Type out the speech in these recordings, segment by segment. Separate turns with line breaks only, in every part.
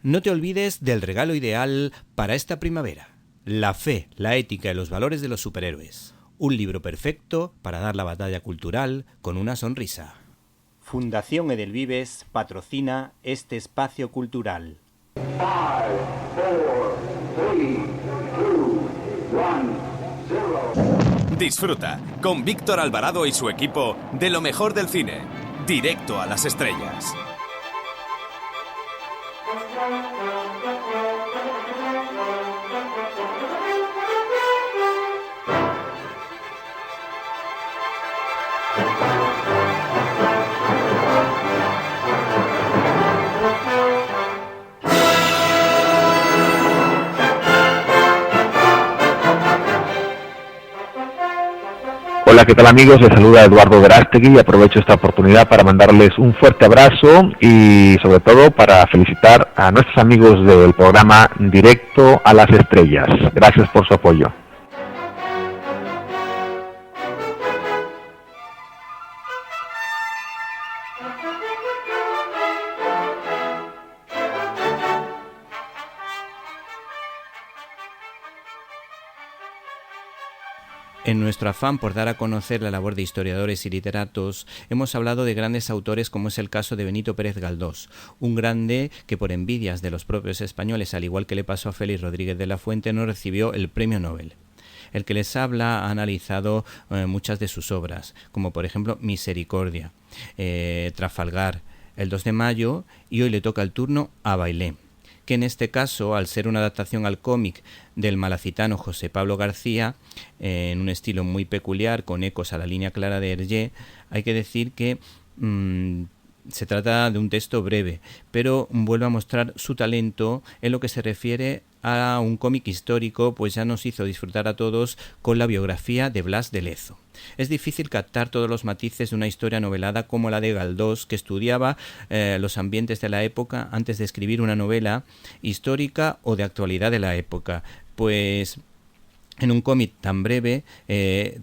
No te olvides del regalo ideal para esta primavera: La fe, la ética y los valores de los superhéroes. Un libro perfecto para dar la batalla cultural con una sonrisa. Fundación Edelvives patrocina este espacio cultural.
5, 4, 3, 2, 1, 0.
Disfruta con Víctor Alvarado y su equipo de lo mejor del cine. Directo a las estrellas.
Hola, ¿qué tal amigos? Les saluda Eduardo Verástegui y aprovecho esta oportunidad para mandarles un fuerte abrazo y sobre todo para felicitar a nuestros amigos del programa Directo a las Estrellas. Gracias por su apoyo.
En nuestro afán por dar a conocer la labor de historiadores y literatos, hemos hablado de grandes autores como es el caso de Benito Pérez Galdós, un grande que por envidias de los propios españoles, al igual que le pasó a Félix Rodríguez de la Fuente, no recibió el premio Nobel. El que les habla ha analizado muchas de sus obras, como por ejemplo Misericordia, Trafalgar, El 2 de mayo y Hoy le toca el turno a Bailén, que en este caso, al ser una adaptación al cómic del malacitano José Pablo García, en un estilo muy peculiar, con ecos a la línea clara de Hergé, hay que decir que se trata de un texto breve, pero vuelve a mostrar su talento en lo que se refiere a un cómic histórico, pues ya nos hizo disfrutar a todos con la biografía de Blas de Lezo. Es difícil captar todos los matices de una historia novelada como la de Galdós, que estudiaba los ambientes de la época antes de escribir una novela histórica o de actualidad de la época, pues en un cómic tan breve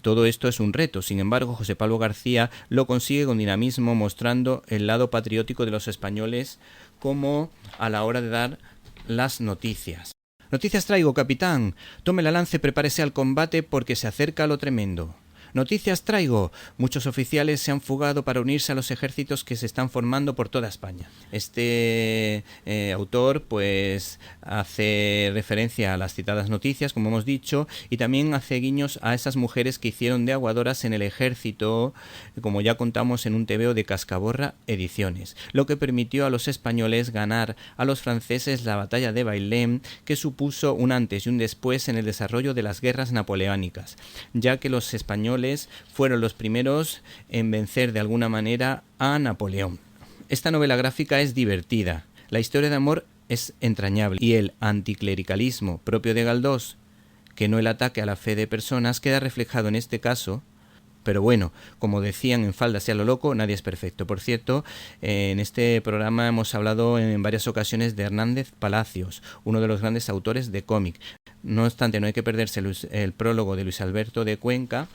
todo esto es un reto. Sin embargo, José Pablo García lo consigue con dinamismo, mostrando el lado patriótico de los españoles como a la hora de dar las noticias. Noticias traigo, capitán. Tome la lanza y prepárese al combate porque se acerca lo tremendo. Noticias traigo. Muchos oficiales se han fugado para unirse a los ejércitos que se están formando por toda España. Este autor pues hace referencia a las citadas noticias, como hemos dicho, y también hace guiños a esas mujeres que hicieron de aguadoras en el ejército, como ya contamos en un TVO de Cascaborra Ediciones, lo que permitió a los españoles ganar a los franceses la batalla de Bailén, que supuso un antes y un después en el desarrollo de las guerras napoleónicas, ya que los españoles fueron los primeros en vencer de alguna manera a Napoleón. Esta novela gráfica es divertida, la historia de amor es entrañable y el anticlericalismo propio de Galdós, que no el ataque a la fe de personas, queda reflejado en este caso. Pero bueno, como decían en Faldas y a lo loco, nadie es perfecto. Por cierto, en este programa hemos hablado en varias ocasiones de Hernández Palacios, uno de los grandes autores de cómic. No obstante, no hay que perderse el prólogo de Luis Alberto de Cuenca,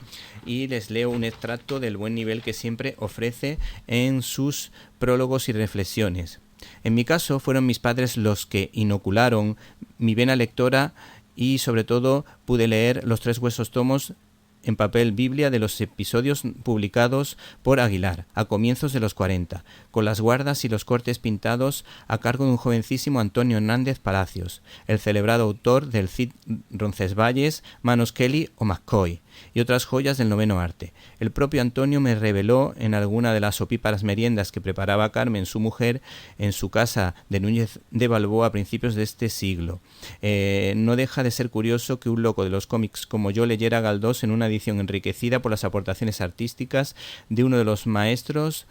y les leo un extracto del buen nivel que siempre ofrece en sus prólogos y reflexiones. En mi caso, fueron mis padres los que inocularon mi vena lectora y sobre todo pude leer los 3 gruesos tomos en papel Biblia de los episodios publicados por Aguilar a comienzos de los 40, con las guardas y los cortes pintados a cargo de un jovencísimo Antonio Hernández Palacios, el celebrado autor del Cid Roncesvalles, Manos Kelly o McCoy, y otras joyas del noveno arte. El propio Antonio me reveló en alguna de las opíparas meriendas que preparaba Carmen, su mujer, en su casa de Núñez de Balboa a principios de este siglo. No deja de ser curioso que un loco de los cómics como yo leyera a Galdós en una edición enriquecida por las aportaciones artísticas de uno de los maestros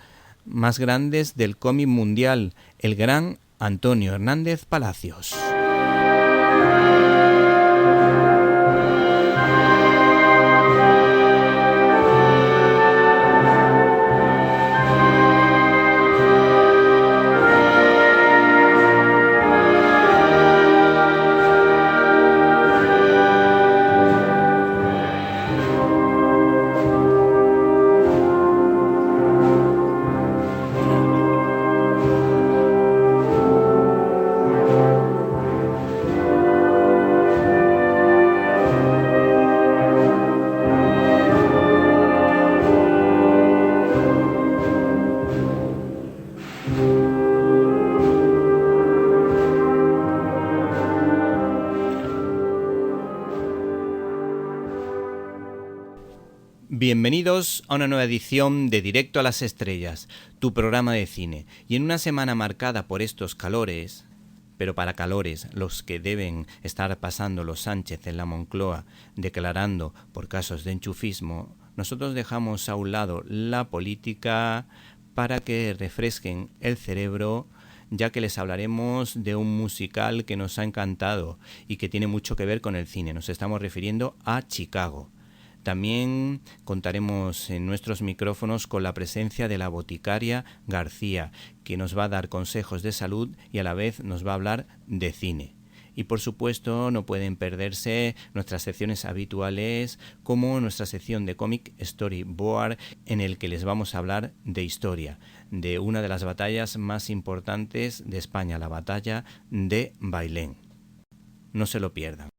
más grandes del cómic mundial, el gran Antonio Hernández Palacios. Bienvenidos a una nueva edición de Directo a las Estrellas, tu programa de cine. Y en una semana marcada por estos calores, pero para calores los que deben estar pasando los Sánchez en la Moncloa, declarando por casos de enchufismo, nosotros dejamos a un lado la política para que refresquen el cerebro, ya que les hablaremos de un musical que nos ha encantado y que tiene mucho que ver con el cine. Nos estamos refiriendo a Chicago. También contaremos en nuestros micrófonos con la presencia de la boticaria García, que nos va a dar consejos de salud y a la vez nos va a hablar de cine. Y por supuesto no pueden perderse nuestras secciones habituales, como nuestra sección de Comic Storyboard, en el que les vamos a hablar de historia, de una de las batallas más importantes de España, la batalla de Bailén. No se lo pierdan.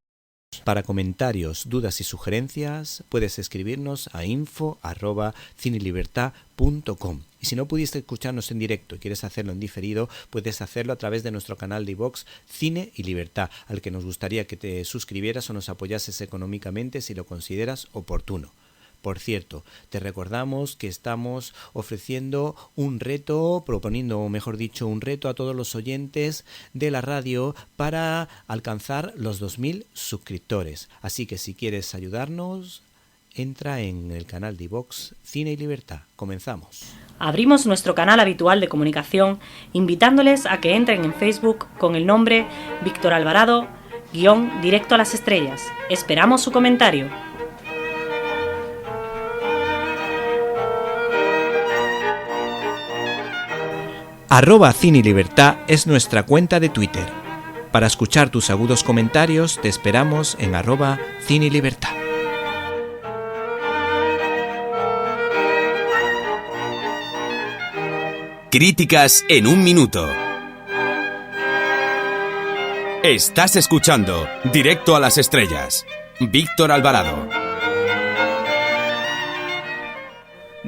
Para comentarios, dudas y sugerencias puedes escribirnos a info@cinelibertad.com. Y si no pudiste escucharnos en directo y quieres hacerlo en diferido, puedes hacerlo a través de nuestro canal de iVoox Cine y Libertad, al que nos gustaría que te suscribieras o nos apoyases económicamente si lo consideras oportuno. Por cierto, te recordamos que estamos ofreciendo un reto, proponiendo, o mejor dicho, un reto a todos los oyentes de la radio para alcanzar los 2000 suscriptores. Así que si quieres ayudarnos, entra en el canal de iVoox Cine y Libertad. Comenzamos.
Abrimos nuestro canal habitual de comunicación invitándoles a que entren en Facebook con el nombre Víctor Alvarado, Directo a las Estrellas. Esperamos su comentario.
@Cine y Libertad es nuestra cuenta de Twitter. Para escuchar tus agudos comentarios te esperamos en @Cine y Libertad.
Críticas en un minuto. Estás escuchando Directo a las Estrellas. Víctor Alvarado.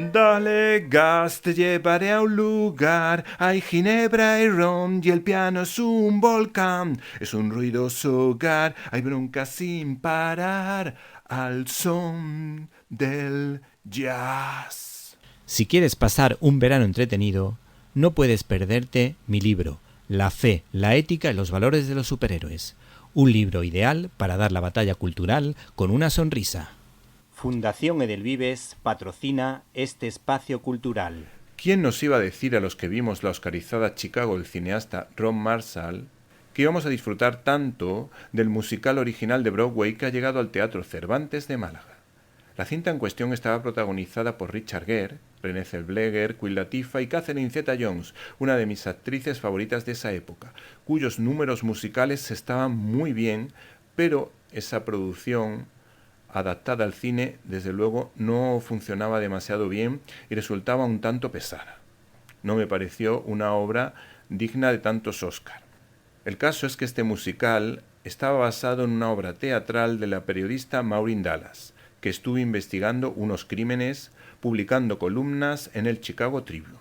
Dale gas, te llevaré a un lugar. Hay ginebra y ron y el piano es un volcán. Es un ruidoso hogar, hay bronca sin parar al son del jazz.
Si quieres pasar un verano entretenido, no puedes perderte mi libro, La fe, la ética y los valores de los superhéroes. Un libro ideal para dar la batalla cultural con una sonrisa. Fundación Edelvives patrocina este espacio cultural.
¿Quién nos iba a decir a los que vimos la oscarizada Chicago del cineasta Ron Marshall que íbamos a disfrutar tanto del musical original de Broadway que ha llegado al Teatro Cervantes de Málaga? La cinta en cuestión estaba protagonizada por Richard Gere, Renée Zellweger, Queen Latifah y Catherine Zeta-Jones, una de mis actrices favoritas de esa época, cuyos números musicales estaban muy bien, pero esa producción adaptada al cine, desde luego, no funcionaba demasiado bien y resultaba un tanto pesada. No me pareció una obra digna de tantos Oscar. El caso es que este musical estaba basado en una obra teatral de la periodista Maureen Dallas, que estuvo investigando unos crímenes, publicando columnas en el Chicago Tribune.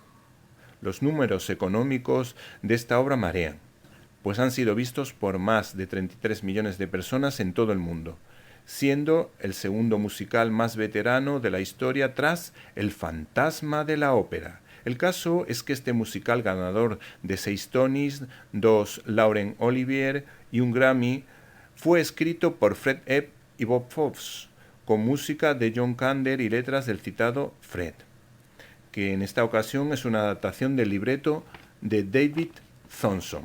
Los números económicos de esta obra marean, pues han sido vistos por más de 33 millones de personas en todo el mundo, siendo el segundo musical más veterano de la historia tras El fantasma de la ópera. El caso es que este musical, ganador de 6 Tonys, 2 Laurence Olivier y un Grammy, fue escrito por Fred Ebb y Bob Fosse, con música de John Kander y letras del citado Fred, que en esta ocasión es una adaptación del libreto de David Thompson.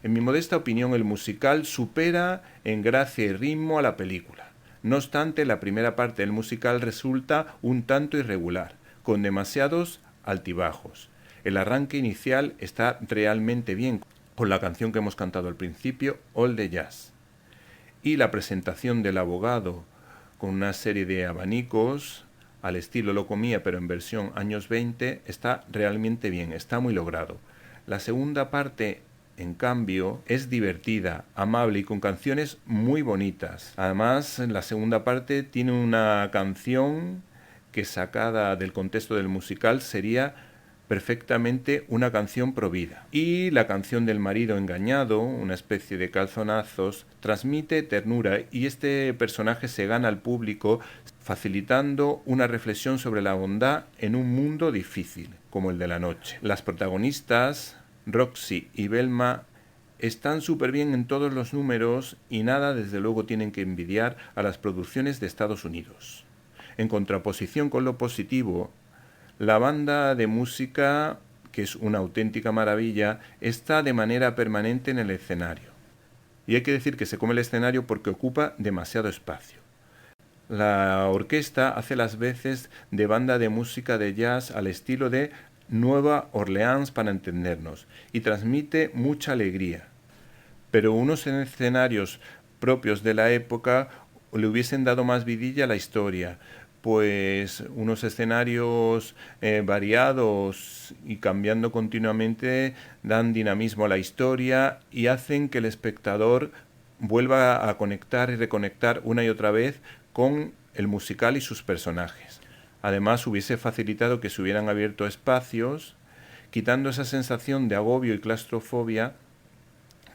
En mi modesta opinión, el musical supera en gracia y ritmo a la película. No obstante, la primera parte del musical resulta un tanto irregular, con demasiados altibajos. El arranque inicial está realmente bien, con la canción que hemos cantado al principio, All the Jazz. Y la presentación del abogado, con una serie de abanicos, al estilo Loco Mía, pero en versión años 20, está realmente bien, está muy logrado. La segunda parte, en cambio, es divertida, amable y con canciones muy bonitas. Además, la segunda parte tiene una canción que, sacada del contexto del musical, sería perfectamente una canción provida. Y la canción del marido engañado, una especie de calzonazos, transmite ternura y este personaje se gana al público facilitando una reflexión sobre la bondad en un mundo difícil, como el de la noche. Las protagonistas, Roxy y Velma, están súper bien en todos los números y nada, desde luego, tienen que envidiar a las producciones de Estados Unidos. En contraposición con lo positivo, la banda de música, que es una auténtica maravilla, está de manera permanente en el escenario. Y hay que decir que se come el escenario porque ocupa demasiado espacio. La orquesta hace las veces de banda de música de jazz al estilo de Nueva Orleans, para entendernos, y transmite mucha alegría. Pero unos escenarios propios de la época le hubiesen dado más vidilla a la historia, pues unos escenarios variados y cambiando continuamente dan dinamismo a la historia y hacen que el espectador vuelva a conectar y reconectar una y otra vez con el musical y sus personajes. Además, hubiese facilitado que se hubieran abierto espacios, quitando esa sensación de agobio y claustrofobia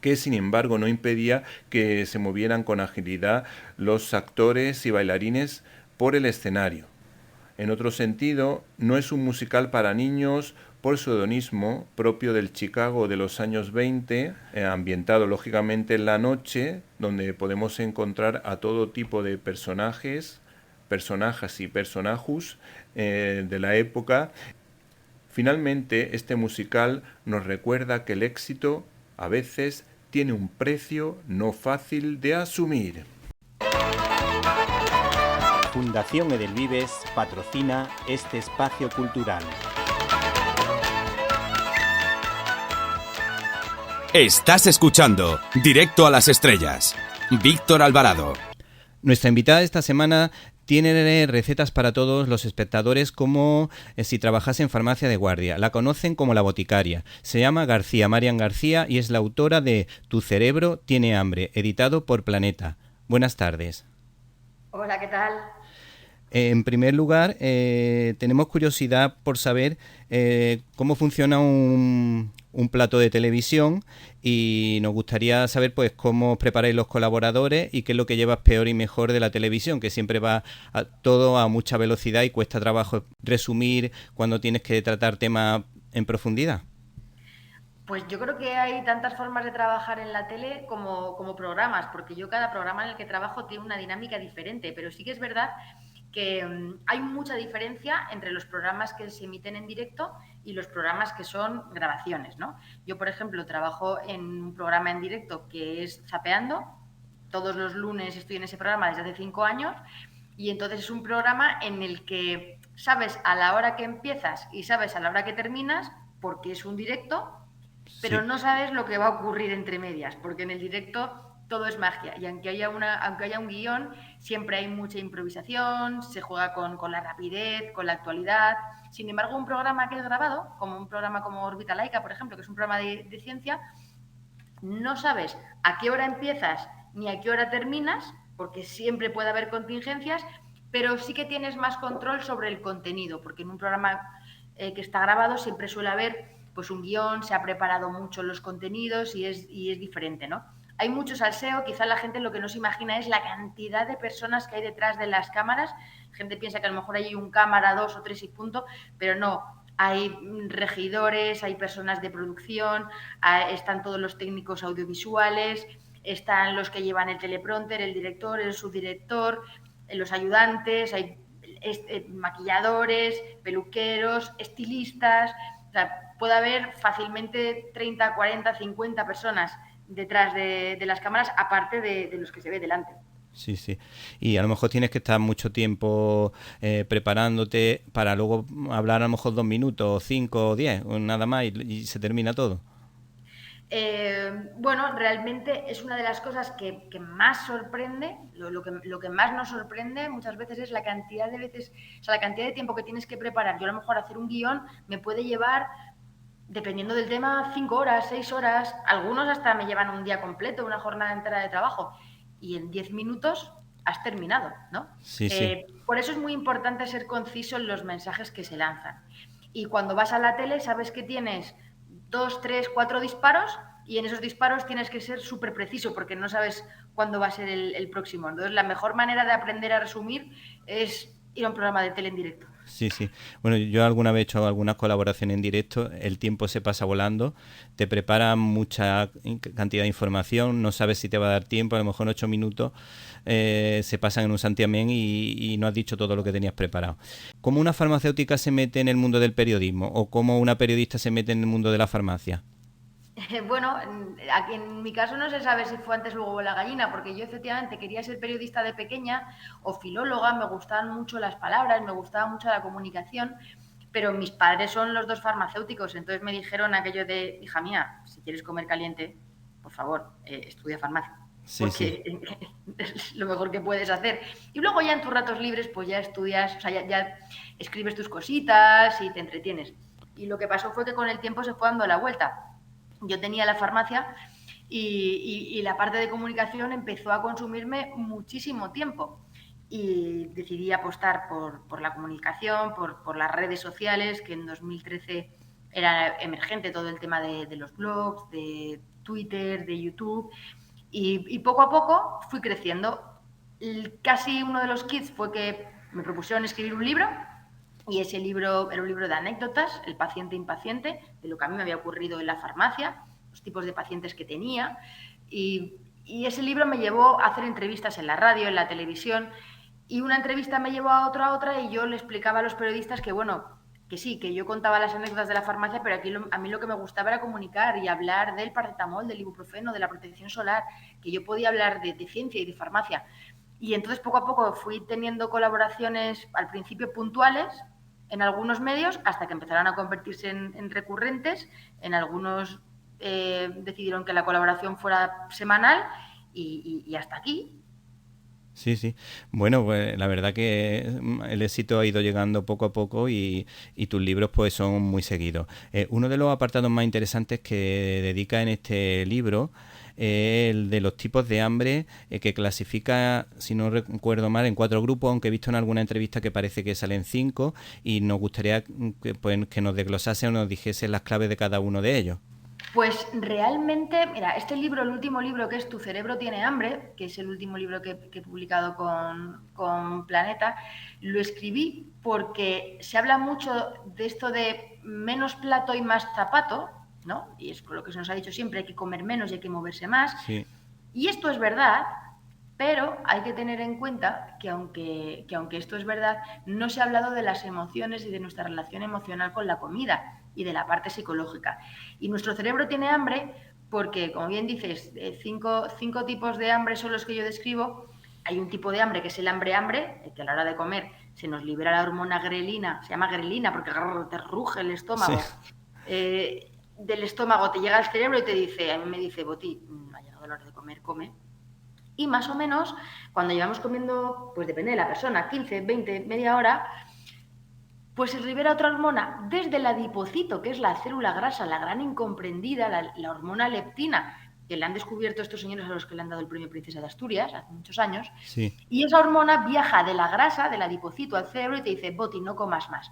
que, sin embargo, no impedía que se movieran con agilidad los actores y bailarines por el escenario. En otro sentido, no es un musical para niños por su hedonismo propio del Chicago de los años 20, ambientado lógicamente en la noche, donde podemos encontrar a todo tipo de personajes, personajes y personajos de la época. Finalmente, este musical nos recuerda que el éxito a veces tiene un precio no fácil de asumir.
Fundación Edelvives patrocina este espacio cultural.
Estás escuchando Directo a las Estrellas. Víctor Alvarado.
Nuestra invitada esta semana tiene recetas para todos los espectadores, como si trabajase en farmacia de guardia. La conocen como la boticaria. Se llama Marian García y es la autora de Tu cerebro tiene hambre, editado por Planeta. Buenas tardes.
Hola, ¿qué tal?
En primer lugar, tenemos curiosidad por saber cómo funciona un plato de televisión, y nos gustaría saber pues cómo preparáis los colaboradores y qué es lo que llevas peor y mejor de la televisión, que siempre va todo a mucha velocidad y cuesta trabajo resumir cuando tienes que tratar temas en profundidad.
Pues yo creo que hay tantas formas de trabajar en la tele como programas, porque yo cada programa en el que trabajo tiene una dinámica diferente, pero sí que es verdad que hay mucha diferencia entre los programas que se emiten en directo y los programas que son grabaciones, ¿no? Yo, por ejemplo, trabajo en un programa en directo que es Zapeando. Todos los lunes estoy en ese programa desde hace 5 años, y entonces es un programa en el que sabes a la hora que empiezas y sabes a la hora que terminas, porque es un directo, pero no sabes lo que va a ocurrir entre medias, porque en el directo todo es magia, y aunque haya un guión, siempre hay mucha improvisación, se juega con la rapidez, con la actualidad. Sin embargo, un programa que es grabado, como un programa como Órbita Laica, por ejemplo, que es un programa de ciencia, no sabes a qué hora empiezas ni a qué hora terminas, porque siempre puede haber contingencias, pero sí que tienes más control sobre el contenido, porque en un programa que está grabado siempre suele haber pues un guión, se ha preparado mucho los contenidos y es diferente, ¿no? Hay mucho salseo, quizá la gente lo que no se imagina es la cantidad de personas que hay detrás de las cámaras. La gente piensa que a lo mejor hay un cámara, 2 o 3 y punto, pero no. Hay regidores, hay personas de producción, están todos los técnicos audiovisuales, están los que llevan el teleprompter, el director, el subdirector, los ayudantes, hay maquilladores, peluqueros, estilistas. O sea, puede haber fácilmente 30, 40, 50 personas detrás de las cámaras, aparte de los que se ve delante.
Sí, sí. Y a lo mejor tienes que estar mucho tiempo preparándote para luego hablar a lo mejor 2 minutos, 5 o 10, o nada más, y se termina todo.
Bueno, realmente es una de las cosas que más sorprende. Lo que más nos sorprende muchas veces es la cantidad de veces, o sea, la cantidad de tiempo que tienes que preparar. Yo a lo mejor hacer un guión me puede llevar, dependiendo del tema, 5 horas, 6 horas, algunos hasta me llevan un día completo, una jornada entera de trabajo, y en 10 minutos has terminado, ¿no?
Sí, sí.
Por eso es muy importante ser conciso en los mensajes que se lanzan. Y cuando vas a la tele sabes que tienes 2, 3, 4 disparos y en esos disparos tienes que ser súper preciso porque no sabes cuándo va a ser el próximo. Entonces, la mejor manera de aprender a resumir es ir a un programa de tele en directo.
Sí, sí. Bueno, yo alguna vez he hecho algunas colaboraciones en directo, el tiempo se pasa volando, te preparan mucha cantidad de información, no sabes si te va a dar tiempo, a lo mejor en 8 minutos se pasan en un santiamén y no has dicho todo lo que tenías preparado. ¿Cómo una farmacéutica se mete en el mundo del periodismo o cómo una periodista se mete en el mundo de la farmacia?
Bueno, aquí en mi caso no se sabe si fue antes o luego la gallina, porque yo efectivamente quería ser periodista de pequeña o filóloga, me gustaban mucho las palabras, me gustaba mucho la comunicación, pero mis padres son los dos farmacéuticos, entonces me dijeron aquello de, hija mía, si quieres comer caliente, por favor, estudia farmacia. Sí, porque sí. Es lo mejor que puedes hacer. Y luego ya en tus ratos libres pues ya estudias, o sea, ya escribes tus cositas y te entretienes. Y lo que pasó fue que con el tiempo se fue dando la vuelta. Yo tenía la farmacia y la parte de comunicación empezó a consumirme muchísimo tiempo y decidí apostar por la comunicación, por las redes sociales, que en 2013 era emergente todo el tema de los blogs, de Twitter, de YouTube y poco a poco fui creciendo. Casi uno de los kits fue que me propusieron escribir un libro. Y ese libro era un libro de anécdotas, El paciente impaciente, de lo que a mí me había ocurrido en la farmacia, los tipos de pacientes que tenía. Y ese libro me llevó a hacer entrevistas en la radio, en la televisión. Y una entrevista me llevó a otra, y yo le explicaba a los periodistas que, bueno, que sí, que yo contaba las anécdotas de la farmacia, pero aquí a mí lo que me gustaba era comunicar y hablar del paracetamol, del ibuprofeno, de la protección solar, que yo podía hablar de ciencia y de farmacia. Y entonces poco a poco fui teniendo colaboraciones al principio puntuales en algunos medios hasta que empezaron a convertirse en recurrentes. En algunos decidieron que la colaboración fuera semanal y hasta aquí.
Sí, sí. Bueno, pues la verdad que el éxito ha ido llegando poco a poco y tus libros pues son muy seguidos. Uno de los apartados más interesantes que dedica en este libro es el de los tipos de hambre, que clasifica, si no recuerdo mal, en 4 grupos, aunque he visto en alguna entrevista que parece que salen 5, y nos gustaría que nos desglosase o nos dijese las claves de cada uno de ellos.
Pues realmente, mira, este libro, el último libro, que es Tu cerebro tiene hambre, que es el último libro que he publicado con Planeta, lo escribí porque se habla mucho de esto de menos plato y más zapato, ¿no? Y es por lo que se nos ha dicho siempre, hay que comer menos y hay que moverse más.
Sí.
Y esto es verdad, pero hay que tener en cuenta que aunque esto es verdad, no se ha hablado de las emociones y de nuestra relación emocional con la comida y de la parte psicológica. Y nuestro cerebro tiene hambre porque, como bien dices, 5 tipos de hambre son los que yo describo. Hay un tipo de hambre que es el hambre-hambre, que a la hora de comer se nos libera la hormona grelina, se llama grelina porque te ruge el estómago. Sí. Del estómago te llega al cerebro y te dice, a mí me dice, Boti, ha llegado la hora de comer, come. Y más o menos, cuando llevamos comiendo, pues depende de la persona, 15, 20, media hora, pues se libera otra hormona desde el adipocito, que es la célula grasa, la gran incomprendida, la hormona leptina, que le han descubierto estos señores a los que le han dado el premio Princesa de Asturias hace muchos años.
Sí.
Y esa hormona viaja de la grasa, del adipocito al cerebro y te dice, Boti, no comas más.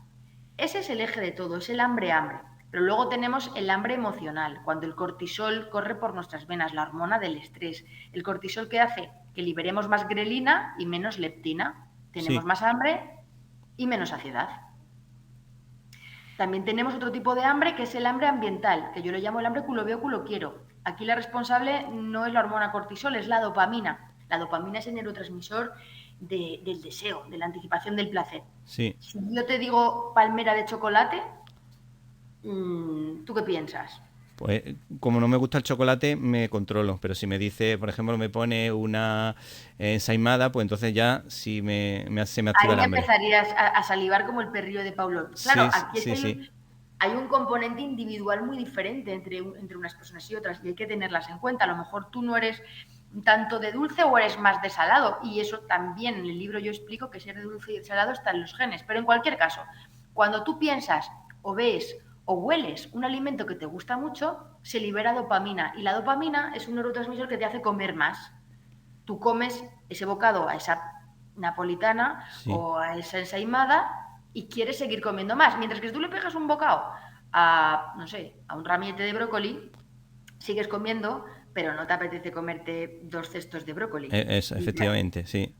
Ese es el eje de todo, es el hambre-hambre. Pero luego tenemos el hambre emocional, cuando el cortisol corre por nuestras venas, la hormona del estrés. El cortisol, que hace que liberemos más grelina y menos leptina. Tenemos más hambre y menos saciedad. También tenemos otro tipo de hambre, que es el hambre ambiental, que yo lo llamo el hambre culo veo, culo quiero. Aquí la responsable no es la hormona cortisol, es la dopamina. La dopamina es el neurotransmisor del deseo, de la anticipación del placer.
Sí.
Si yo te digo palmera de chocolate, ¿tú qué piensas?
Pues como no me gusta el chocolate, me controlo. Pero si me dice, por ejemplo, me pone una ensaimada, pues entonces ya sí se me activa el hambre.
Ahí empezarías a salivar como el perrillo de Pavlov. Claro,
sí,
aquí hay un componente individual muy diferente entre unas personas y otras, y hay que tenerlas en cuenta. A lo mejor tú no eres tanto de dulce o eres más de salado, y eso también en el libro yo explico que ser de dulce y de salado está en los genes. Pero en cualquier caso, cuando tú piensas o ves o hueles un alimento que te gusta mucho, se libera dopamina. Y la dopamina es un neurotransmisor que te hace comer más. Tú comes ese bocado a esa napolitana o a esa ensaimada y quieres seguir comiendo más. Mientras que si tú le pegas un bocado a, no sé, a un ramillete de brócoli, sigues comiendo, pero no te apetece comerte 2 cestos de brócoli.
Efectivamente, sí.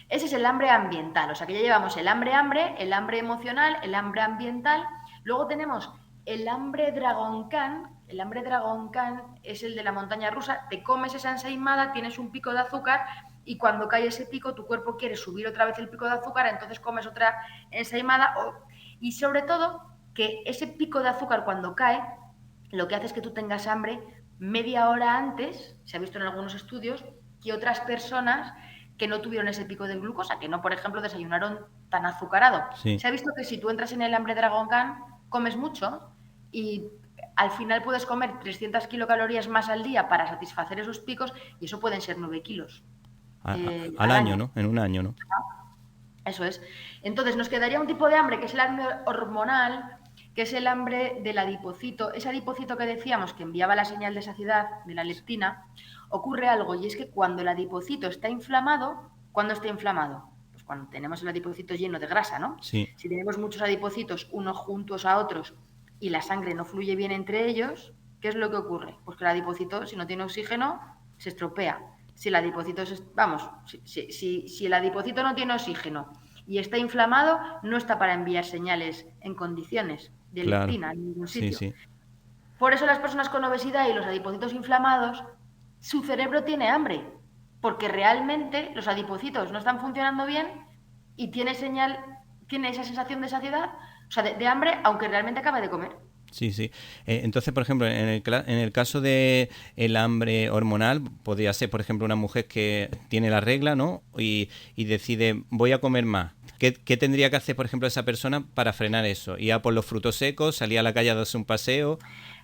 Ese es el hambre ambiental, o sea que ya llevamos el hambre, el hambre emocional, el hambre ambiental. Luego tenemos el hambre Dragon Khan. El hambre Dragon Khan es el de la montaña rusa. Te comes esa ensaimada, tienes un pico de azúcar y cuando cae ese pico tu cuerpo quiere subir otra vez el pico de azúcar, entonces comes otra ensaimada. Y sobre todo que ese pico de azúcar cuando cae, lo que hace es que tú tengas hambre media hora antes, se ha visto en algunos estudios, que otras personas que no tuvieron ese pico de glucosa, que no, por ejemplo, desayunaron tan azucarado.
Sí.
Se ha visto que si tú entras en el hambre Dragon Khan, comes mucho y al final puedes comer 300 kilocalorías más al día para satisfacer esos picos y eso pueden ser 9 kilos.
Al año, ¿no? En un año, ¿no?
Eso es. Entonces nos quedaría un tipo de hambre que es el hambre hormonal, que es el hambre del adipocito. Ese adipocito que decíamos que enviaba la señal de saciedad de la leptina, ocurre algo y es que cuando el adipocito está inflamado, ¿cuándo está inflamado? Pues cuando tenemos el adipocito lleno de grasa, ¿no?
Sí.
Si tenemos muchos adipocitos unos juntos a otros y la sangre no fluye bien entre ellos, ¿qué es lo que ocurre? Pues que el adipocito, si no tiene oxígeno, se estropea. Si el adipocito, si el adipocito no tiene oxígeno y está inflamado, no está para enviar señales en condiciones de leptina en ningún sitio.
Sí, sí.
Por eso las personas con obesidad y los adipocitos inflamados, su cerebro tiene hambre, porque realmente los adipocitos no están funcionando bien y tiene esa sensación de saciedad, o sea, de hambre, aunque realmente acaba de comer.
Sí, sí. Entonces, por ejemplo, en el caso de el hambre hormonal, podría ser, por ejemplo, una mujer que tiene la regla, ¿no? Y decide, voy a comer más. ¿Qué tendría que hacer, por ejemplo, esa persona para frenar eso? ¿Ir a por los frutos secos? ¿Salir a la calle a darse un paseo?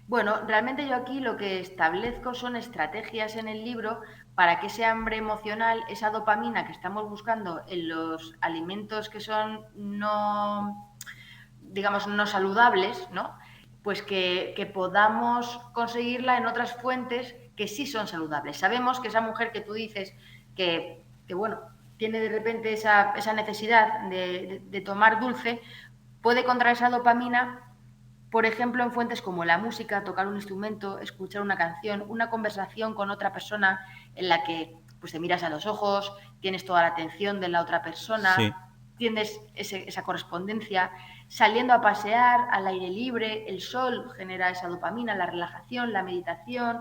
Bueno, realmente yo aquí lo que establezco son estrategias en el libro para que ese hambre emocional, esa dopamina que estamos buscando en los alimentos que son no saludables, ¿no? Pues que podamos conseguirla en otras fuentes que sí son saludables. Sabemos que esa mujer que tú dices que bueno, tiene de repente esa necesidad de tomar dulce, puede encontrar esa dopamina, por ejemplo, en fuentes como la música, tocar un instrumento, escuchar una canción, una conversación con otra persona en la que pues te miras a los ojos, tienes toda la atención de la otra persona,
sí.
Tienes esa correspondencia, saliendo a pasear al aire libre, el sol genera esa dopamina, la relajación, la meditación.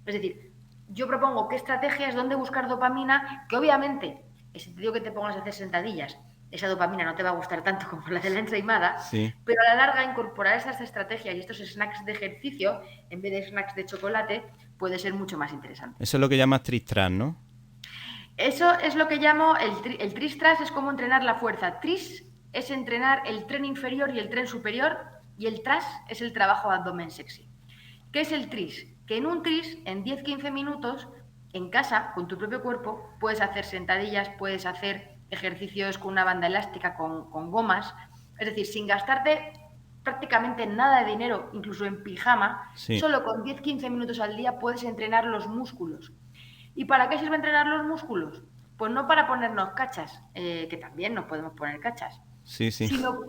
Es decir, yo propongo qué estrategias, dónde buscar dopamina, que obviamente, si te digo que te pongas a hacer sentadillas, esa dopamina no te va a gustar tanto como la de la ensaimada,
Sí.
pero a la larga incorporar esas estrategias y estos snacks de ejercicio, en vez de snacks de chocolate, puede ser mucho más interesante.
Eso es lo que llamas tristran, ¿no?
Eso es lo que llamo el tris-tras, es como entrenar la fuerza. Tris es entrenar el tren inferior y el tren superior, y el tras es el trabajo abdomen sexy. ¿Qué es el tris? Que en un tris, en 10-15 minutos, en casa, con tu propio cuerpo, puedes hacer sentadillas, puedes hacer ejercicios con una banda elástica, con gomas, es decir, sin gastarte prácticamente nada de dinero, incluso en pijama,
Sí.
solo con 10-15 minutos al día puedes entrenar los músculos. ¿Y para qué sirve entrenar los músculos? Pues no para ponernos cachas, que también nos podemos poner cachas,
Sí, sí.
sino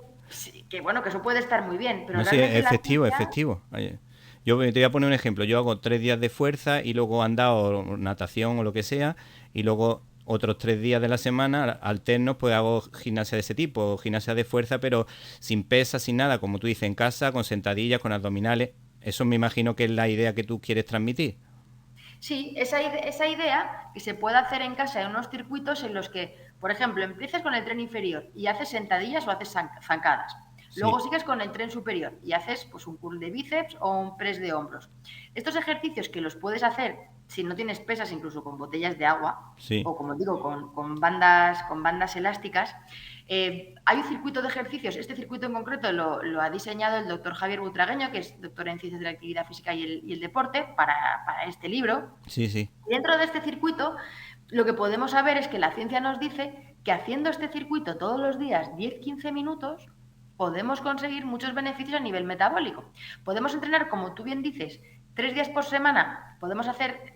que bueno, que eso puede estar muy bien, pero
No, sí,
realmente
efectivo. Oye, yo te voy a poner un ejemplo. Yo hago 3 días de fuerza y luego andado natación o lo que sea, y luego otros 3 días de la semana alternos, pues hago gimnasia de ese tipo, gimnasia de fuerza, pero sin pesas, sin nada, como tú dices, en casa, con sentadillas, con abdominales. Eso me imagino que es la idea que tú quieres transmitir.
Sí, esa idea que se puede hacer en casa en unos circuitos en los que, por ejemplo, empieces con el tren inferior y haces sentadillas o haces zancadas. Luego sigues con el tren superior y haces pues, un curl de bíceps o un press de hombros. Estos ejercicios que los puedes hacer si no tienes pesas, incluso con botellas de agua,
Sí.
o como digo, con bandas elásticas. Hay un circuito de ejercicios. Este circuito en concreto lo ha diseñado el doctor Javier Butragueño, que es doctor en Ciencias de la Actividad Física y el Deporte, para este libro.
Sí, sí.
Dentro de este circuito, lo que podemos saber es que la ciencia nos dice que haciendo este circuito todos los días 10-15 minutos, podemos conseguir muchos beneficios a nivel metabólico. Podemos entrenar, como tú bien dices, 3 días por semana. Podemos hacer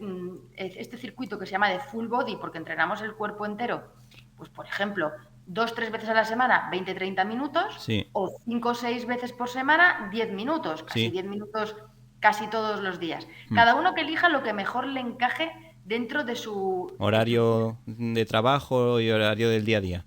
este circuito que se llama de full body, porque entrenamos el cuerpo entero. Pues, por ejemplo, 2-3 veces a la semana, 20-30 minutos,
Sí.
o 5 o 6 veces por semana, 10 minutos, casi
Sí.
10 minutos casi todos los días. Cada uno que elija lo que mejor le encaje dentro de su
horario de trabajo y horario del día a día.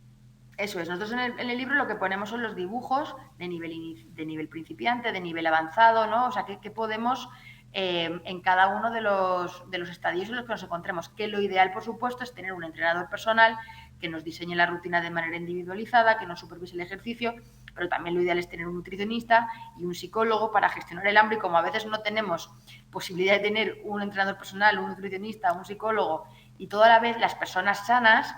Eso es. Nosotros en el libro lo que ponemos son los dibujos de nivel principiante, de nivel avanzado, ¿no? O sea, que podemos en cada uno de los estadios en los que nos encontremos. Que lo ideal, por supuesto, es tener un entrenador personal que nos diseñe la rutina de manera individualizada, que nos supervise el ejercicio, pero también lo ideal es tener un nutricionista y un psicólogo para gestionar el hambre, y como a veces no tenemos posibilidad de tener un entrenador personal, un nutricionista, un psicólogo y toda la vez las personas sanas,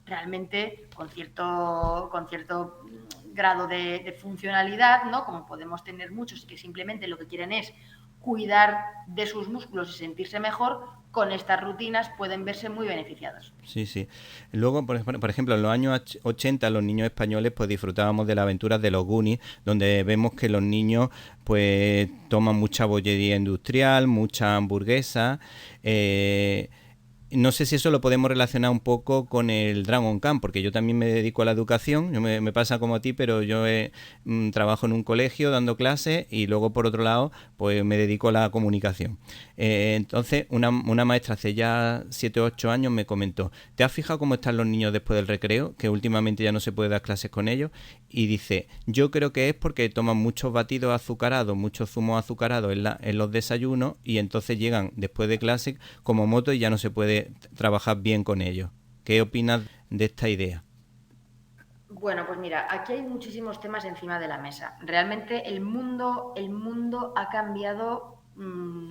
realmente con cierto grado de funcionalidad, ¿no? Como podemos tener muchos y que simplemente lo que quieren es cuidar de sus músculos y sentirse mejor, con estas rutinas pueden verse muy beneficiados.
Sí, sí. Luego, por ejemplo, en los años 80 los niños españoles pues disfrutábamos de las aventuras de los Goonies, donde vemos que los niños pues toman mucha bollería industrial, mucha hamburguesa. No sé si eso lo podemos relacionar un poco con el Dragon Khan, porque yo también me dedico a la educación, yo me pasa como a ti, pero yo trabajo en un colegio dando clases y luego por otro lado pues me dedico a la comunicación. Entonces una maestra hace ya 7 o 8 años me comentó: ¿te has fijado cómo están los niños después del recreo? Que últimamente ya no se puede dar clases con ellos. Y dice, yo creo que es porque toman muchos batidos azucarados, muchos zumos azucarados en los desayunos, y entonces llegan después de clase como moto y ya no se puede trabajar bien con ellos. ¿Qué opinas de esta idea?
Bueno, pues mira, aquí hay muchísimos temas encima de la mesa. Realmente el mundo ha cambiado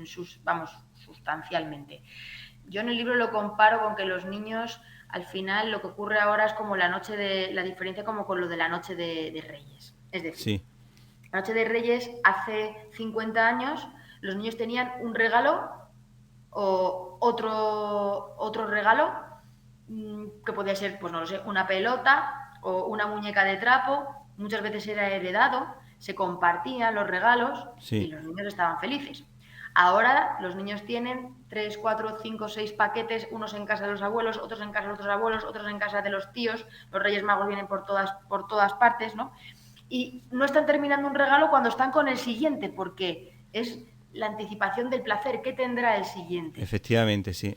sustancialmente. Yo en el libro lo comparo con que los niños, al final, lo que ocurre ahora es como la diferencia como con lo de la noche de Reyes. Es decir,
sí.
La noche de Reyes, hace 50 años, los niños tenían un regalo o otro regalo, que podía ser, pues no lo sé, una pelota o una muñeca de trapo. Muchas veces era heredado, se compartían los regalos, sí, y los niños estaban felices. Ahora los niños tienen 3, 4, 5, 6 paquetes, unos en casa de los abuelos, otros en casa de otros abuelos, otros en casa de los tíos. Los Reyes Magos vienen por todas partes, ¿no? Y no están terminando un regalo cuando están con el siguiente, porque es la anticipación del placer. ¿Qué tendrá el siguiente?
Efectivamente, sí.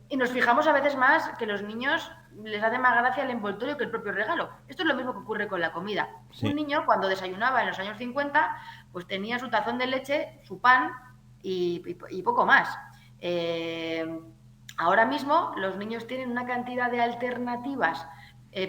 Y nos fijamos a veces más que los niños les hace más gracia el envoltorio que el propio regalo. Esto es lo mismo que ocurre con la comida. Sí. Un niño, cuando desayunaba en los años 50, pues tenía su tazón de leche, su pan y poco más. Ahora mismo los niños tienen una cantidad de alternativas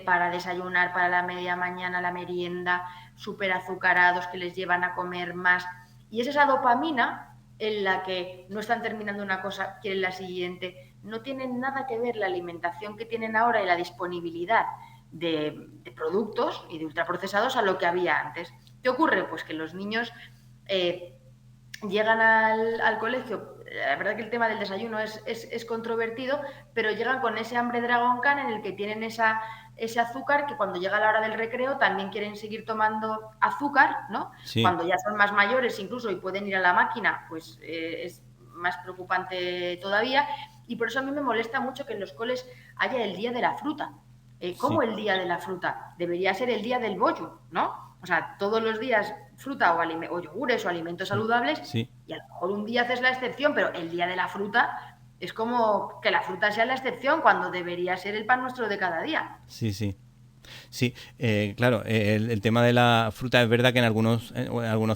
para desayunar, para la media mañana, la merienda, súper azucarados que les llevan a comer más. Y es esa dopamina en la que no están terminando una cosa, quieren la siguiente. No tiene nada que ver la alimentación que tienen ahora y la disponibilidad de productos y de ultraprocesados a lo que había antes. ¿Qué ocurre? Pues que los niños llegan al colegio. La verdad que el tema del desayuno es controvertido, pero llegan con ese hambre Dragon Khan en el que tienen ese azúcar, que cuando llega la hora del recreo también quieren seguir tomando azúcar, ¿no? Sí. Cuando ya son más mayores incluso y pueden ir a la máquina, pues es más preocupante todavía. Y por eso a mí me molesta mucho que en los coles haya el día de la fruta. ¿Cómo sí. El día de la fruta? Debería ser el día del bollo, ¿no? O sea, todos los días fruta o yogures o alimentos saludables, sí. Y a lo mejor un día haces la excepción, pero el día de la fruta es como que la fruta sea la excepción cuando debería ser el pan nuestro de cada día.
Sí, sí. Sí, claro, el tema de la fruta es verdad que en algunos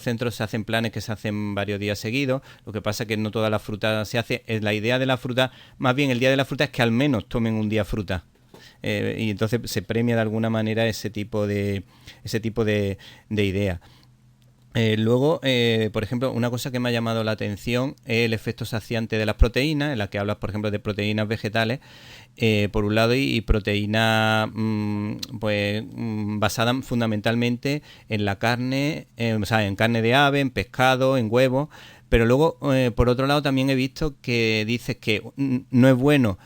centros se hacen planes que se hacen varios días seguidos. Lo que pasa es que no toda la fruta se hace. La idea de la fruta, más bien el día de la fruta, es que al menos tomen un día fruta. Y entonces se premia de alguna manera ese tipo de idea. Luego, por ejemplo, una cosa que me ha llamado la atención es el efecto saciante de las proteínas, en la que hablas, por ejemplo, de proteínas vegetales, por un lado, y proteínas basadas fundamentalmente en la carne, o sea, en carne de ave, en pescado, en huevos. Pero luego, por otro lado, también he visto que dices que no es bueno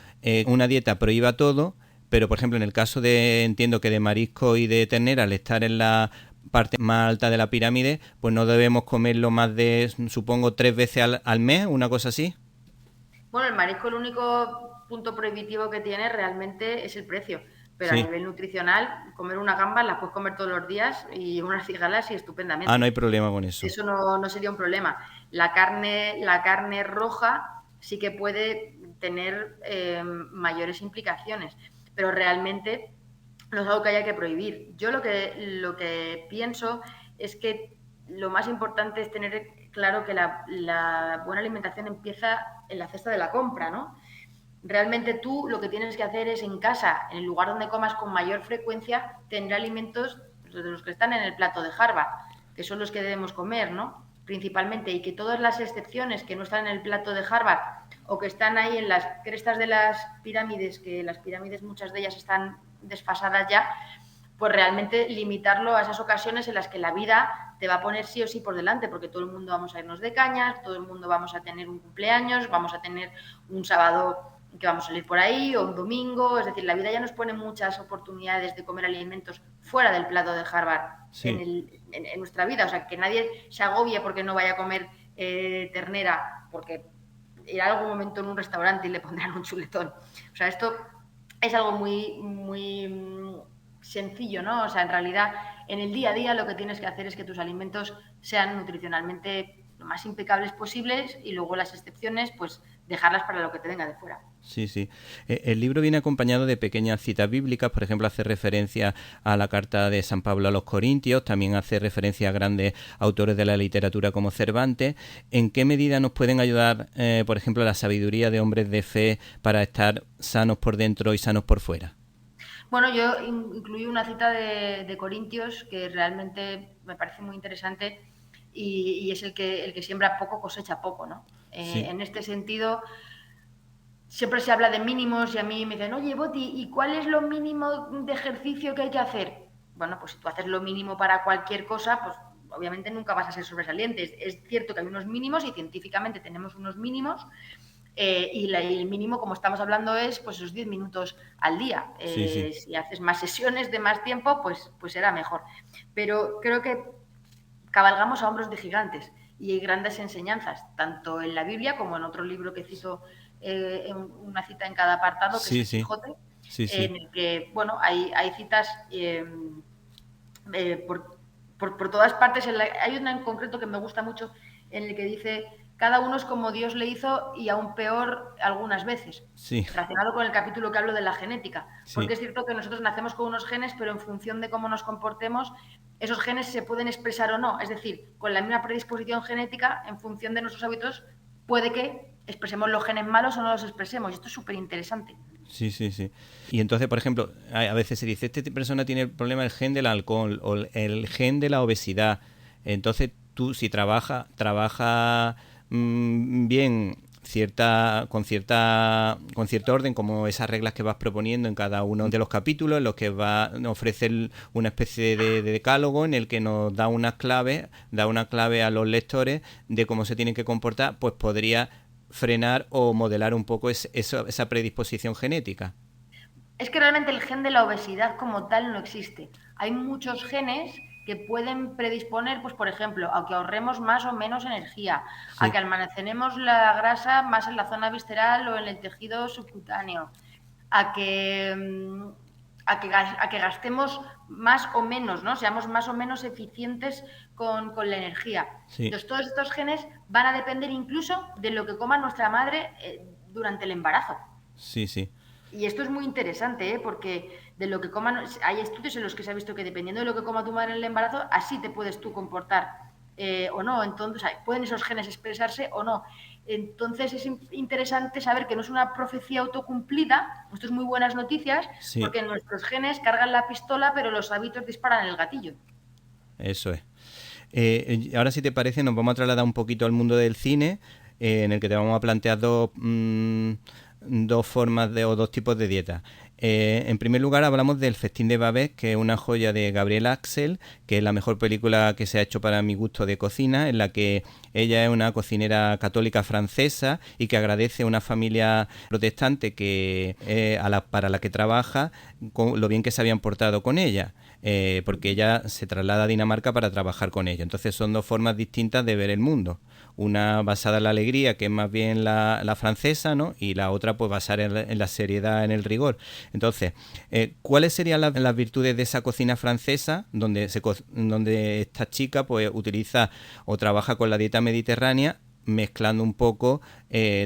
una dieta prohíba todo, pero, por ejemplo, en el caso entiendo que de marisco y de ternera, al estar en la parte más alta de la pirámide, pues no debemos comerlo más de, supongo, 3 veces al mes, una cosa así.
Bueno, el marisco, el único punto prohibitivo que tiene realmente es el precio, pero sí. A nivel nutricional, comer una gamba las puedes comer todos los días y unas cigalas y estupendamente.
No hay problema con eso.
Eso no sería un problema. La carne roja sí que puede tener mayores implicaciones, pero realmente no es algo que haya que prohibir. Yo lo que pienso es que lo más importante es tener claro que la buena alimentación empieza en la cesta de la compra, ¿no? Realmente tú lo que tienes que hacer es en casa, en el lugar donde comas con mayor frecuencia, tener alimentos de los que están en el plato de Harvard, que son los que debemos comer, ¿no? Principalmente, y que todas las excepciones que no están en el plato de Harvard o que están ahí en las crestas de las pirámides, que las pirámides muchas de ellas están desfasadas ya, pues realmente limitarlo a esas ocasiones en las que la vida te va a poner sí o sí por delante, porque todo el mundo vamos a irnos de cañas, todo el mundo vamos a tener un cumpleaños, vamos a tener un sábado que vamos a salir por ahí, o un domingo, es decir, la vida ya nos pone muchas oportunidades de comer alimentos fuera del plato de Harvard en nuestra vida, o sea, que nadie se agobie porque no vaya a comer ternera, porque irá algún momento en un restaurante y le pondrán un chuletón. O sea, esto es algo muy, muy sencillo, ¿no? O sea, en realidad, en el día a día lo que tienes que hacer es que tus alimentos sean nutricionalmente lo más impecables posibles y luego las excepciones, pues dejarlas para lo que te venga de fuera.
Sí, sí. El libro viene acompañado de pequeñas citas bíblicas, por ejemplo, hace referencia a la carta de San Pablo a los Corintios, también hace referencia a grandes autores de la literatura como Cervantes. ¿En qué medida nos pueden ayudar, por ejemplo, la sabiduría de hombres de fe para estar sanos por dentro y sanos por fuera?
Bueno, yo incluí una cita de Corintios que realmente me parece muy interesante y es el que siembra poco cosecha poco, ¿no?
Sí.
En este sentido, siempre se habla de mínimos y a mí me dicen, oye, Boti, ¿y cuál es lo mínimo de ejercicio que hay que hacer? Bueno, pues si tú haces lo mínimo para cualquier cosa, pues obviamente nunca vas a ser sobresaliente. Es cierto que hay unos mínimos y científicamente tenemos unos mínimos y el mínimo, como estamos hablando, es pues esos 10 minutos al día.
Sí.
Si haces más sesiones de más tiempo, pues será mejor. Pero creo que cabalgamos a hombros de gigantes y hay grandes enseñanzas, tanto en la Biblia como en otro libro que cito una cita en cada apartado, que es el Quijote, en el que, bueno, hay citas por todas partes. Hay una en concreto que me gusta mucho, en el que dice, cada uno es como Dios le hizo y aún peor algunas veces, relacionado con el capítulo que hablo de la genética, porque es cierto que nosotros nacemos con unos genes, pero en función de cómo nos comportemos, esos genes se pueden expresar o no, es decir, con la misma predisposición genética, en función de nuestros hábitos, puede que expresemos los genes malos o no los expresemos, y esto es súper interesante.
Sí. Y entonces, por ejemplo, a veces se dice, esta persona tiene el problema del gen del alcohol o el gen de la obesidad. Entonces, tú si trabaja bien con cierto orden, como esas reglas que vas proponiendo en cada uno de los capítulos, en los que va a ofrecer una especie de decálogo en el que nos da una clave a los lectores de cómo se tienen que comportar, pues podría frenar o modelar un poco esa predisposición genética.
Es que realmente el gen de la obesidad como tal no existe. Hay muchos genes que pueden predisponer, pues por ejemplo, a que ahorremos más o menos energía, a que almacenemos la grasa más en la zona visceral o en el tejido subcutáneo, a que gastemos más o menos, ¿no? Seamos más o menos eficientes con la energía. Entonces, todos estos genes van a depender incluso de lo que coma nuestra madre durante el embarazo.
Sí.
Y esto es muy interesante, porque de lo que coman, hay estudios en los que se ha visto que dependiendo de lo que coma tu madre en el embarazo, así te puedes tú comportar o no. Entonces, pueden esos genes expresarse o no. Entonces, es interesante saber que no es una profecía autocumplida. Esto es muy buenas noticias, porque nuestros genes cargan la pistola, pero los hábitos disparan el gatillo.
Eso es. Ahora, si te parece, nos vamos a trasladar un poquito al mundo del cine, en el que te vamos a plantear dos formas o dos tipos de dieta. En primer lugar, hablamos del Festín de Babette, que es una joya de Gabrielle Axel, que es la mejor película que se ha hecho para mi gusto de cocina, en la que ella es una cocinera católica francesa y que agradece a una familia protestante para la que trabaja con lo bien que se habían portado con ella. porque ella se traslada a Dinamarca para trabajar con ella. Entonces son dos formas distintas de ver el mundo. Una basada en la alegría, que es más bien la francesa, ¿no? Y la otra pues basada en la seriedad, en el rigor. Entonces, ¿cuáles serían las virtudes de esa cocina francesa donde esta chica pues utiliza o trabaja con la dieta mediterránea, mezclando un poco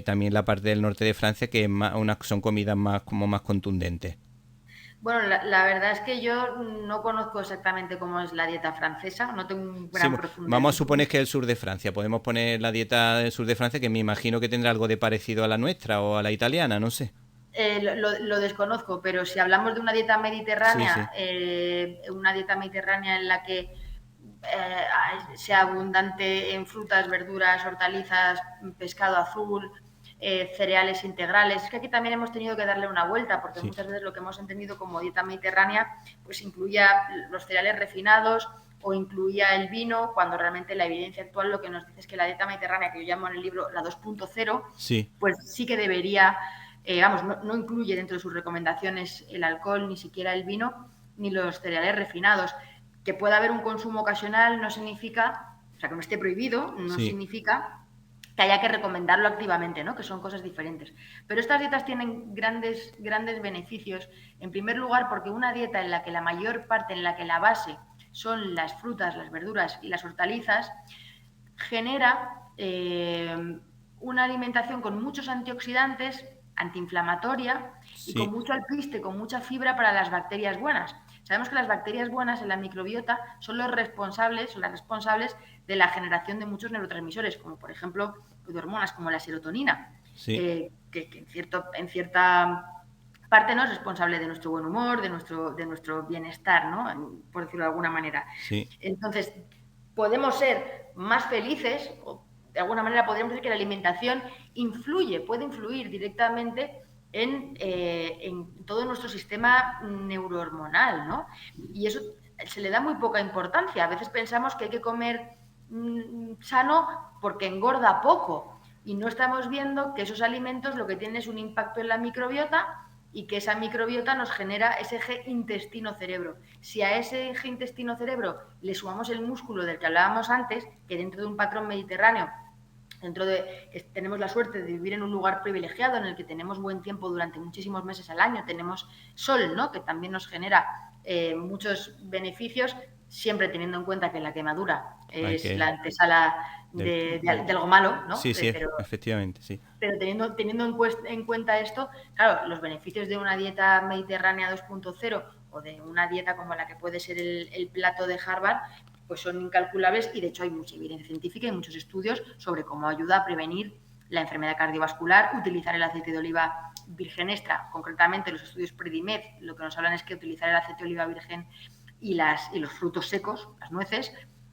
también la parte del norte de Francia, que es son comidas más contundentes?
Bueno, la verdad es que yo no conozco exactamente cómo es la dieta francesa, no tengo un gran profundidad.
Vamos a suponer que es el sur de Francia. Podemos poner la dieta del sur de Francia, que me imagino que tendrá algo de parecido a la nuestra o a la italiana, no sé.
Lo desconozco, pero si hablamos de una dieta mediterránea, una dieta mediterránea en la que sea abundante en frutas, verduras, hortalizas, pescado azul, cereales integrales. Es que aquí también hemos tenido que darle una vuelta, porque muchas veces lo que hemos entendido como dieta mediterránea pues incluía los cereales refinados o incluía el vino, cuando realmente la evidencia actual lo que nos dice es que la dieta mediterránea, que yo llamo en el libro la 2.0, pues sí que debería, no incluye dentro de sus recomendaciones el alcohol, ni siquiera el vino, ni los cereales refinados. Que pueda haber un consumo ocasional no significa, o sea, que no esté prohibido, no significa que haya que recomendarlo activamente, ¿no? Que son cosas diferentes. Pero estas dietas tienen grandes beneficios. En primer lugar, porque una dieta en la que la mayor parte, en la que la base son las frutas, las verduras y las hortalizas, genera una alimentación con muchos antioxidantes, antiinflamatoria y con mucho alpiste, con mucha fibra para las bacterias buenas. Sabemos que las bacterias buenas en la microbiota son las responsables de la generación de muchos neurotransmisores, como por ejemplo de hormonas como la serotonina, que en cierta parte no es responsable de nuestro buen humor, de nuestro bienestar, ¿no? Por decirlo de alguna manera. Entonces, podemos ser más felices, o de alguna manera podríamos decir que la alimentación puede influir directamente en todo nuestro sistema neurohormonal, ¿no? Y eso se le da muy poca importancia. A veces pensamos que hay que comer sano porque engorda poco y no estamos viendo que esos alimentos lo que tienen es un impacto en la microbiota y que esa microbiota nos genera ese eje intestino-cerebro. Si a ese eje intestino-cerebro le sumamos el músculo del que hablábamos antes, que dentro de un patrón mediterráneo, que tenemos la suerte de vivir en un lugar privilegiado en el que tenemos buen tiempo durante muchísimos meses al año, tenemos sol, ¿no? Que también nos genera muchos beneficios, siempre teniendo en cuenta que la quemadura es la antesala de algo malo, ¿no?
Pero, efectivamente, sí.
Pero teniendo en cuenta esto, claro, los beneficios de una dieta mediterránea 2.0 o de una dieta como la que puede ser el plato de Harvard, pues son incalculables y de hecho hay mucha evidencia científica y muchos estudios sobre cómo ayuda a prevenir la enfermedad cardiovascular, utilizar el aceite de oliva virgen extra, concretamente los estudios Predimed, lo que nos hablan es que utilizar el aceite de oliva virgen y los frutos secos, las nueces,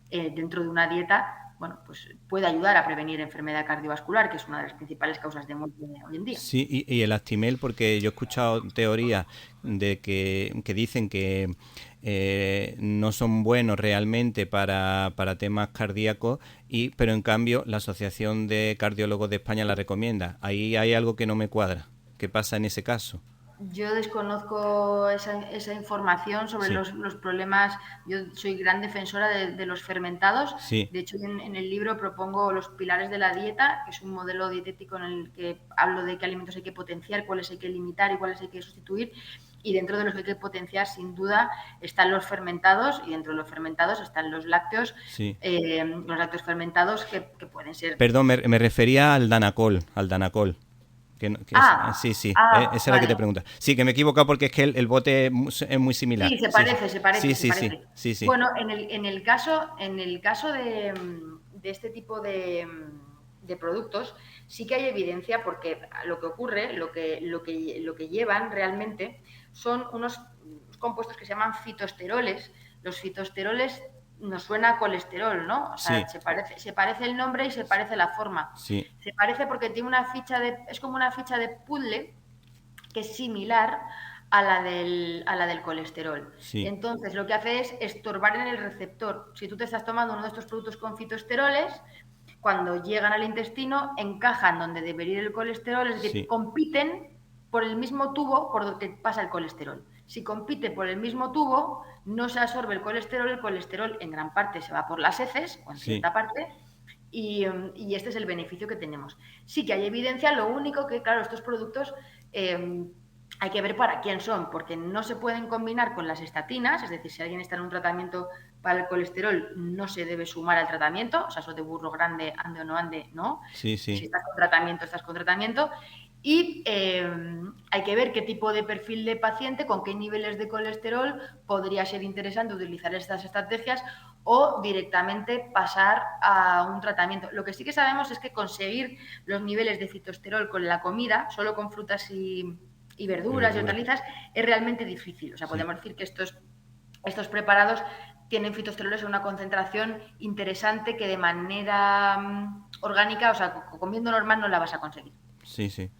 dentro de una dieta, bueno, pues puede ayudar a prevenir enfermedad cardiovascular, que es una de las principales causas de muerte hoy en día.
Sí, y el Actimel, porque yo he escuchado teorías de que dicen que no son buenos realmente para temas cardíacos, pero en cambio la Asociación de Cardiólogos de España la recomienda. Ahí hay algo que no me cuadra. ¿Qué pasa en ese caso?
Yo desconozco esa información sobre los problemas. Yo soy gran defensora de los fermentados. De hecho, en el libro propongo los pilares de la dieta, que es un modelo dietético en el que hablo de qué alimentos hay que potenciar, cuáles hay que limitar y cuáles hay que sustituir. Y dentro de los que hay que potenciar, sin duda, están los fermentados, y dentro de los fermentados están los lácteos, los lácteos fermentados que pueden ser...
Perdón, me refería al Danacol. Esa es la que te pregunta. Sí, que me he equivocado porque es que el bote es muy similar.
Sí, se parece.
Sí.
Bueno, en el caso de este tipo de productos sí que hay evidencia, porque lo que ocurre, lo que llevan realmente son unos compuestos que se llaman fitoesteroles. Los fitoesteroles nos suena a colesterol, ¿no? O sea, se parece el nombre y se parece la forma. Se parece porque tiene es como una ficha de puzzle que es similar a la del colesterol. Entonces, lo que hace es estorbar en el receptor. Si tú te estás tomando uno de estos productos con fitoesteroles, cuando llegan al intestino, encajan donde debería ir el colesterol, es decir, compiten por el mismo tubo por donde pasa el colesterol. si compite por el mismo tubo, no se absorbe el colesterol en gran parte se va por las heces, o en cierta parte, y este es el beneficio que tenemos. Sí que hay evidencia, lo único que, claro, estos productos hay que ver para quién son, porque no se pueden combinar con las estatinas, es decir, si alguien está en un tratamiento para el colesterol, no se debe sumar al tratamiento, o sea, eso de burro grande, ande o no ande, no.
Sí.
Si estás con tratamiento, estás con tratamiento. Y hay que ver qué tipo de perfil de paciente, con qué niveles de colesterol podría ser interesante utilizar estas estrategias o directamente pasar a un tratamiento. Lo que sí que sabemos es que conseguir los niveles de fitosterol con la comida, solo con frutas y verduras y hortalizas, es realmente difícil. O sea, podemos decir que estos preparados tienen fitosteroles en una concentración interesante que de manera orgánica, o sea, comiendo normal no la vas a conseguir.
Sí.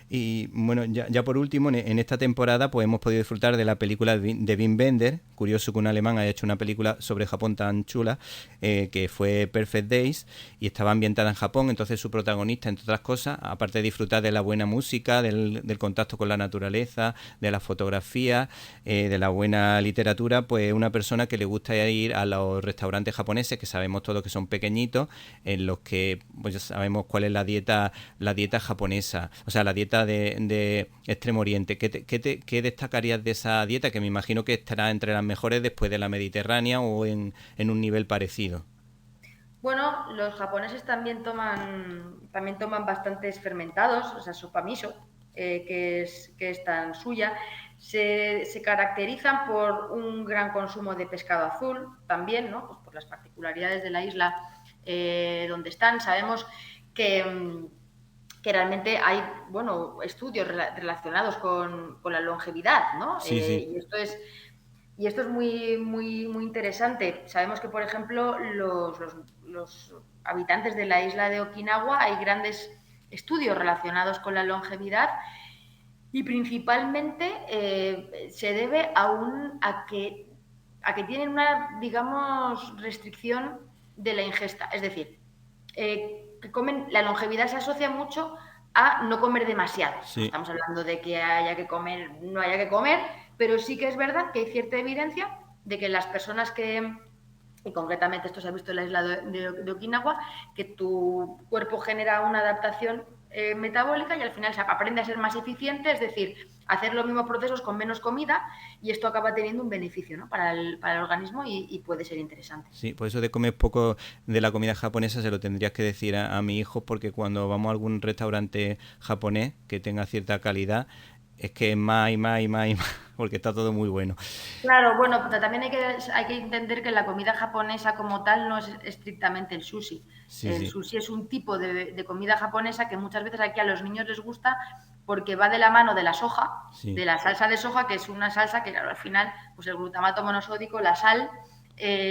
Y bueno, ya por último, en esta temporada pues hemos podido disfrutar de la película de Wim Wenders. Curioso que un alemán haya hecho una película sobre Japón tan chula, que fue Perfect Days, y estaba ambientada en Japón. Entonces su protagonista, entre otras cosas, aparte de disfrutar de la buena música, del contacto con la naturaleza, de la fotografía, de la buena literatura, pues una persona que le gusta ir a los restaurantes japoneses, que sabemos todos que son pequeñitos, en los que pues ya sabemos cuál es la dieta japonesa, o sea, la dieta de Extremo Oriente. ¿Qué destacarías de esa dieta, que me imagino que estará entre las mejores después de la mediterránea o en un nivel parecido?
Bueno, los japoneses también toman bastantes fermentados, o sea, sopa miso, que es tan suya. Se caracterizan por un gran consumo de pescado azul también, ¿no? Pues por las particularidades de la isla donde están. Sabemos que realmente hay, bueno, estudios relacionados con la longevidad, ¿no?
Sí.
Y esto es muy, muy, muy interesante. Sabemos que, por ejemplo, los habitantes de la isla de Okinawa, hay grandes estudios relacionados con la longevidad y principalmente se debe a que tienen una, digamos, restricción de la ingesta. Es decir, la longevidad se asocia mucho a no comer demasiado.
Sí.
No estamos hablando de que no haya que comer, pero sí que es verdad que hay cierta evidencia de que las personas y concretamente esto se ha visto en la isla de Okinawa, que tu cuerpo genera una adaptación metabólica y al final se aprende a ser más eficiente, es decir, hacer los mismos procesos con menos comida, y esto acaba teniendo un beneficio, ¿no?, para el organismo y puede ser interesante.
Sí, por eso de comer poco de la comida japonesa se lo tendrías que decir a mi hijo, porque cuando vamos a algún restaurante japonés que tenga cierta calidad, es que es más, porque está todo muy bueno.
Claro, bueno, también hay que entender que la comida japonesa como tal no es estrictamente el sushi. El sushi es un tipo de comida japonesa que muchas veces aquí a los niños les gusta porque va de la mano de la soja, de la salsa de soja, que es una salsa que, claro, al final, pues el glutamato monosódico, la sal,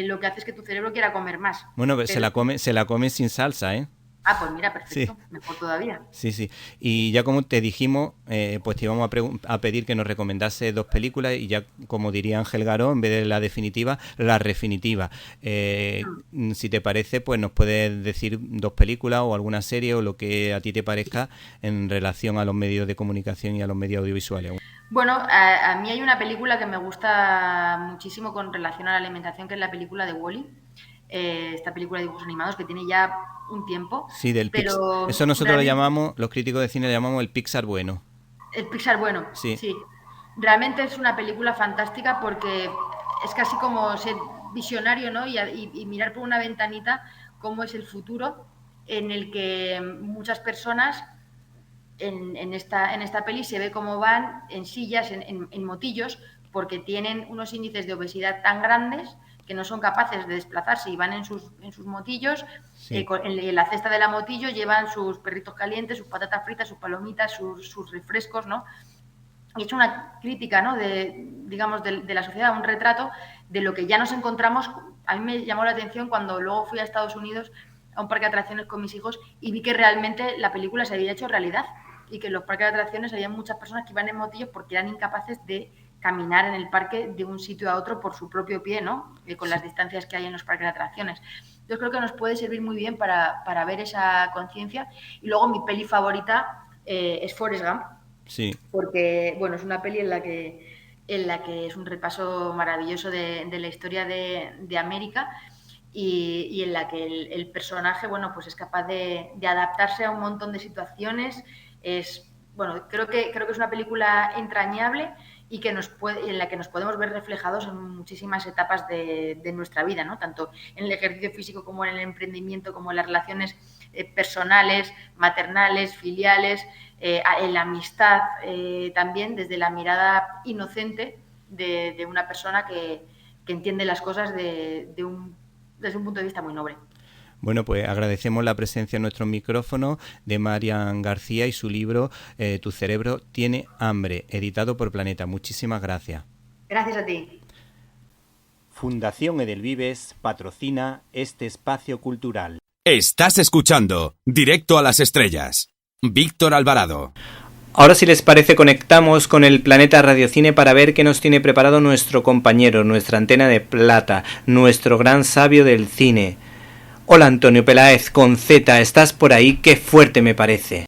lo que hace es que tu cerebro quiera comer más.
Bueno, pero se la come sin salsa, ¿eh?
Ah, pues mira, perfecto, mejor todavía.
Sí. Y ya como te dijimos, pues te íbamos a pedir que nos recomendase 2 películas, y ya como diría Ángel Garó, en vez de la definitiva, la refinitiva. Si te parece, pues nos puedes decir 2 películas o alguna serie o lo que a ti te parezca en relación a los medios de comunicación y a los medios audiovisuales.
Bueno, a mí hay una película que me gusta muchísimo con relación a la alimentación, que es la película de Wall-E. Esta película de dibujos animados que tiene ya un tiempo.
Sí, pero eso nosotros lo llamamos, los críticos de cine le llamamos el Pixar bueno.
El Pixar bueno, sí. Realmente es una película fantástica porque es casi como ser visionario, ¿no? Y mirar por una ventanita cómo es el futuro en el que muchas personas en esta peli se ve cómo van en sillas, en motillos, porque tienen unos índices de obesidad tan grandes que no son capaces de desplazarse y van en sus motillos, en la cesta de la motillo llevan sus perritos calientes, sus patatas fritas, sus palomitas, sus refrescos, ¿no? Y es una crítica, ¿no?, de la sociedad, un retrato de lo que ya nos encontramos. A mí me llamó la atención cuando luego fui a Estados Unidos a un parque de atracciones con mis hijos y vi que realmente la película se había hecho realidad y que en los parques de atracciones había muchas personas que iban en motillos porque eran incapaces de caminar en el parque de un sitio a otro por su propio pie, ¿no? Con las distancias que hay en los parques de atracciones. Yo creo que nos puede servir muy bien para ver esa conciencia. Y luego mi peli favorita es Forrest Gump.
Sí.
Porque, bueno, es una peli en la que en la que es un repaso maravilloso de la historia de América y en la que el personaje, bueno, pues es capaz de adaptarse a un montón de situaciones. Creo que es una película entrañable y que en la que nos podemos ver reflejados en muchísimas etapas de nuestra vida, ¿no? Tanto en el ejercicio físico como en el emprendimiento, como en las relaciones personales, maternales, filiales, en la amistad, también desde la mirada inocente de una persona que entiende las cosas desde un punto de vista muy noble.
Bueno, pues agradecemos la presencia en nuestro micrófono de Marian García y su libro Tu cerebro tiene hambre, editado por Planeta. Muchísimas gracias.
Gracias a ti.
Fundación Edelvives patrocina este espacio cultural.
Estás escuchando Directo a las Estrellas. Víctor Alvarado.
Ahora, si les parece, conectamos con el Planeta Radiocine para ver qué nos tiene preparado nuestro compañero, nuestra antena de plata, nuestro gran sabio del cine. Hola, Antonio Peláez con Z, ¿estás por ahí? ¡Qué fuerte me parece!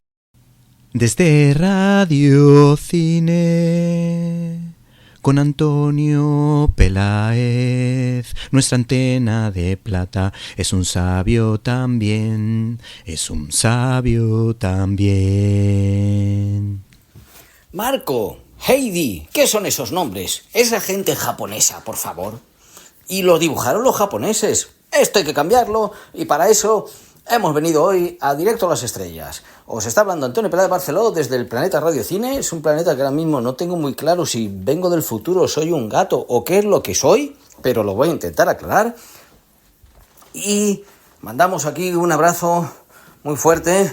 Desde Radio Cine, con Antonio Peláez, nuestra antena de plata, es un sabio también, es un sabio también.
Marco, Heidi, ¿qué son esos nombres? Esa gente japonesa, por favor. Y lo dibujaron los japoneses. Esto hay que cambiarlo y para eso hemos venido hoy a Directo a las Estrellas. Os está hablando Antonio Peláez Barceló desde el Planeta Radiocine. Es un planeta que ahora mismo no tengo muy claro si vengo del futuro, soy un gato o qué es lo que soy, pero lo voy a intentar aclarar. Y mandamos aquí un abrazo muy fuerte,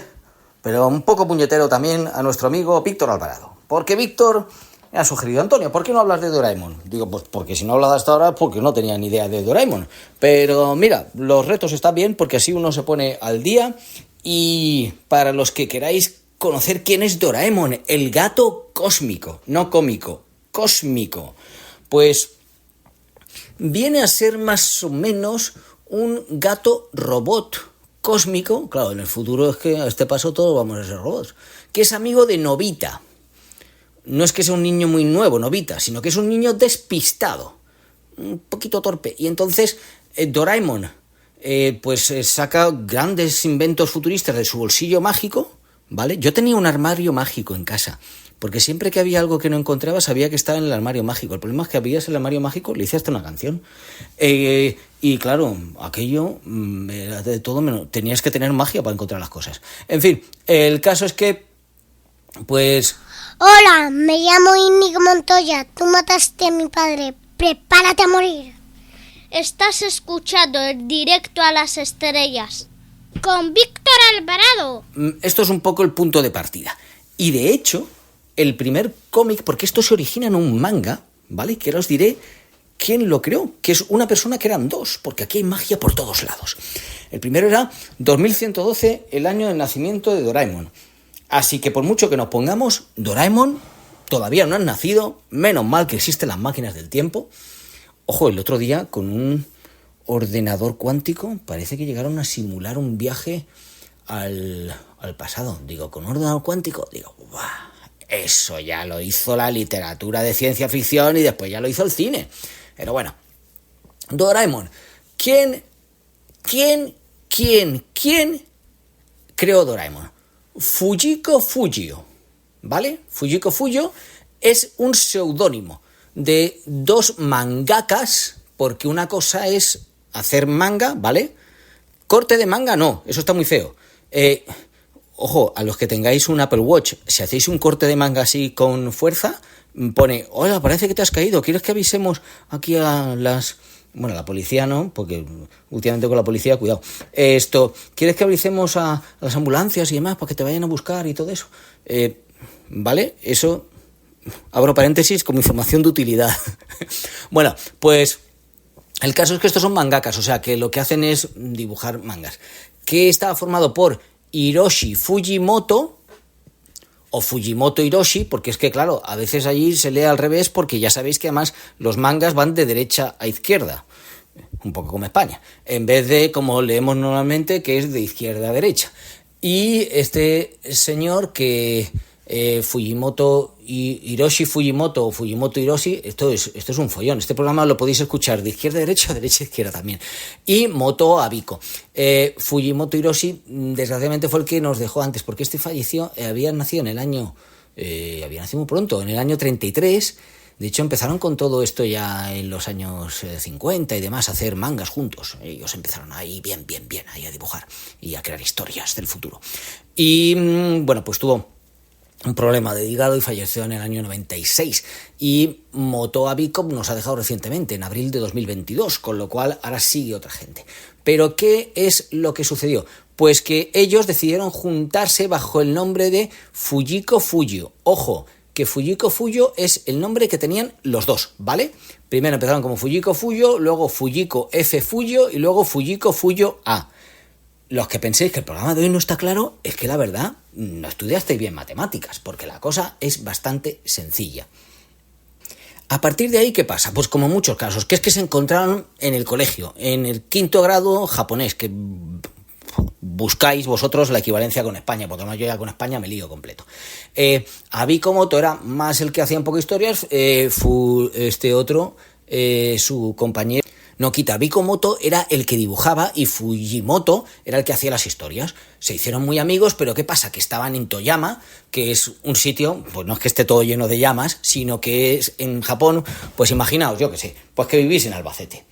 pero un poco puñetero también a nuestro amigo Víctor Alvarado. Porque Víctor me ha sugerido: Antonio, ¿por qué no hablas de Doraemon? Digo, pues porque si no hablas hasta ahora, porque no tenía ni idea de Doraemon. Pero mira, los retos están bien porque así uno se pone al día. Y para los que queráis conocer quién es Doraemon, el gato cósmico, no cómico, cósmico, pues viene a ser más o menos un gato robot cósmico. Claro, en el futuro es que a este paso todos vamos a ser robots. Que es amigo de Nobita. No es que sea un niño muy nuevo, Nobita, sino que es un niño despistado, un poquito torpe. Y entonces Doraemon saca grandes inventos futuristas de su bolsillo mágico, ¿vale? Yo tenía un armario mágico en casa, porque siempre que había algo que no encontraba sabía que estaba en el armario mágico. El problema es que habías el armario mágico, le hice hasta una canción. Y claro, aquello era de todo menos. Tenías que tener magia para encontrar las cosas. En fin, el caso es que, pues...
Hola, me llamo Íñigo Montoya. Tú mataste a mi padre. Prepárate a morir. Estás escuchando el Directo a las Estrellas con Víctor Alvarado.
Esto es un poco el punto de partida. Y de hecho, el primer cómic, porque esto se origina en un manga, ¿vale? Que ahora os diré quién lo creó, que es una persona que eran dos, porque aquí hay magia por todos lados. El primero era 2112, el año de nacimiento de Doraemon. Así que por mucho que nos pongamos, Doraemon todavía no ha nacido, menos mal que existen las máquinas del tiempo. Ojo, el otro día con un ordenador cuántico parece que llegaron a simular un viaje al pasado. Digo, con un ordenador cuántico, digo, ¡guau! Eso ya lo hizo la literatura de ciencia ficción y después ya lo hizo el cine. Pero bueno, Doraemon, ¿quién creó Doraemon? Fujiko Fujio, ¿vale? Fujiko Fujio es un seudónimo de dos mangakas, porque una cosa es hacer manga, ¿vale? Corte de manga no, eso está muy feo. Ojo, a los que tengáis un Apple Watch, si hacéis un corte de manga así con fuerza, pone, hola, parece que te has caído, ¿quieres que avisemos aquí a las... Bueno, la policía no, porque últimamente con la policía, cuidado. ¿Quieres que avisemos a las ambulancias y demás para que te vayan a buscar y todo eso? ¿Vale? Eso, abro paréntesis como información de utilidad. Bueno, pues el caso es que estos son mangakas, o sea, que lo que hacen es dibujar mangas. Que estaba formado por Hiroshi Fujimoto, o Fujimoto Hiroshi, porque es que, claro, a veces allí se lee al revés, porque ya sabéis que además los mangas van de derecha a izquierda, un poco como España, en vez de como leemos normalmente, que es de izquierda a derecha. Y este señor que Fujimoto Hiroshi Fujimoto o Fujimoto Hiroshi, esto es un follón. Este programa lo podéis escuchar de izquierda a derecha, de derecha a izquierda también. Y Moto Abiko. Fujimoto Hiroshi, desgraciadamente, fue el que nos dejó antes, porque este falleció, había nacido muy pronto, en el año 33. De hecho, empezaron con todo esto ya en los años 50 y demás, a hacer mangas juntos. Ellos empezaron ahí bien, ahí a dibujar y a crear historias del futuro. Y bueno, pues tuvo un problema de hígado y falleció en el año 96. Y Moto Abiko nos ha dejado recientemente, en abril de 2022, con lo cual ahora sigue otra gente. Pero ¿qué es lo que sucedió? Pues que ellos decidieron juntarse bajo el nombre de Fujiko Fuyo. Ojo, que Fujiko Fuyo es el nombre que tenían los dos, ¿vale? Primero empezaron como Fujiko Fuyo, luego Fujiko F Fuyo y luego Fujiko Fuyo A. Los que penséis que el programa de hoy no está claro, es que la verdad no estudiasteis bien matemáticas, porque la cosa es bastante sencilla. A partir de ahí, ¿qué pasa? Pues como en muchos casos, que es que se encontraron en el colegio, en el 5º grado japonés, que buscáis vosotros la equivalencia con España, porque además yo ya con España me lío completo. Abiko Moto era más el que hacía un poco historias, su compañero Nokita Abiko Moto era el que dibujaba y Fujimoto era el que hacía las historias. Se hicieron muy amigos, pero ¿qué pasa? Que estaban en Toyama, que es un sitio, pues no es que esté todo lleno de llamas, sino que es en Japón, pues imaginaos, yo qué sé, pues que vivís en Albacete.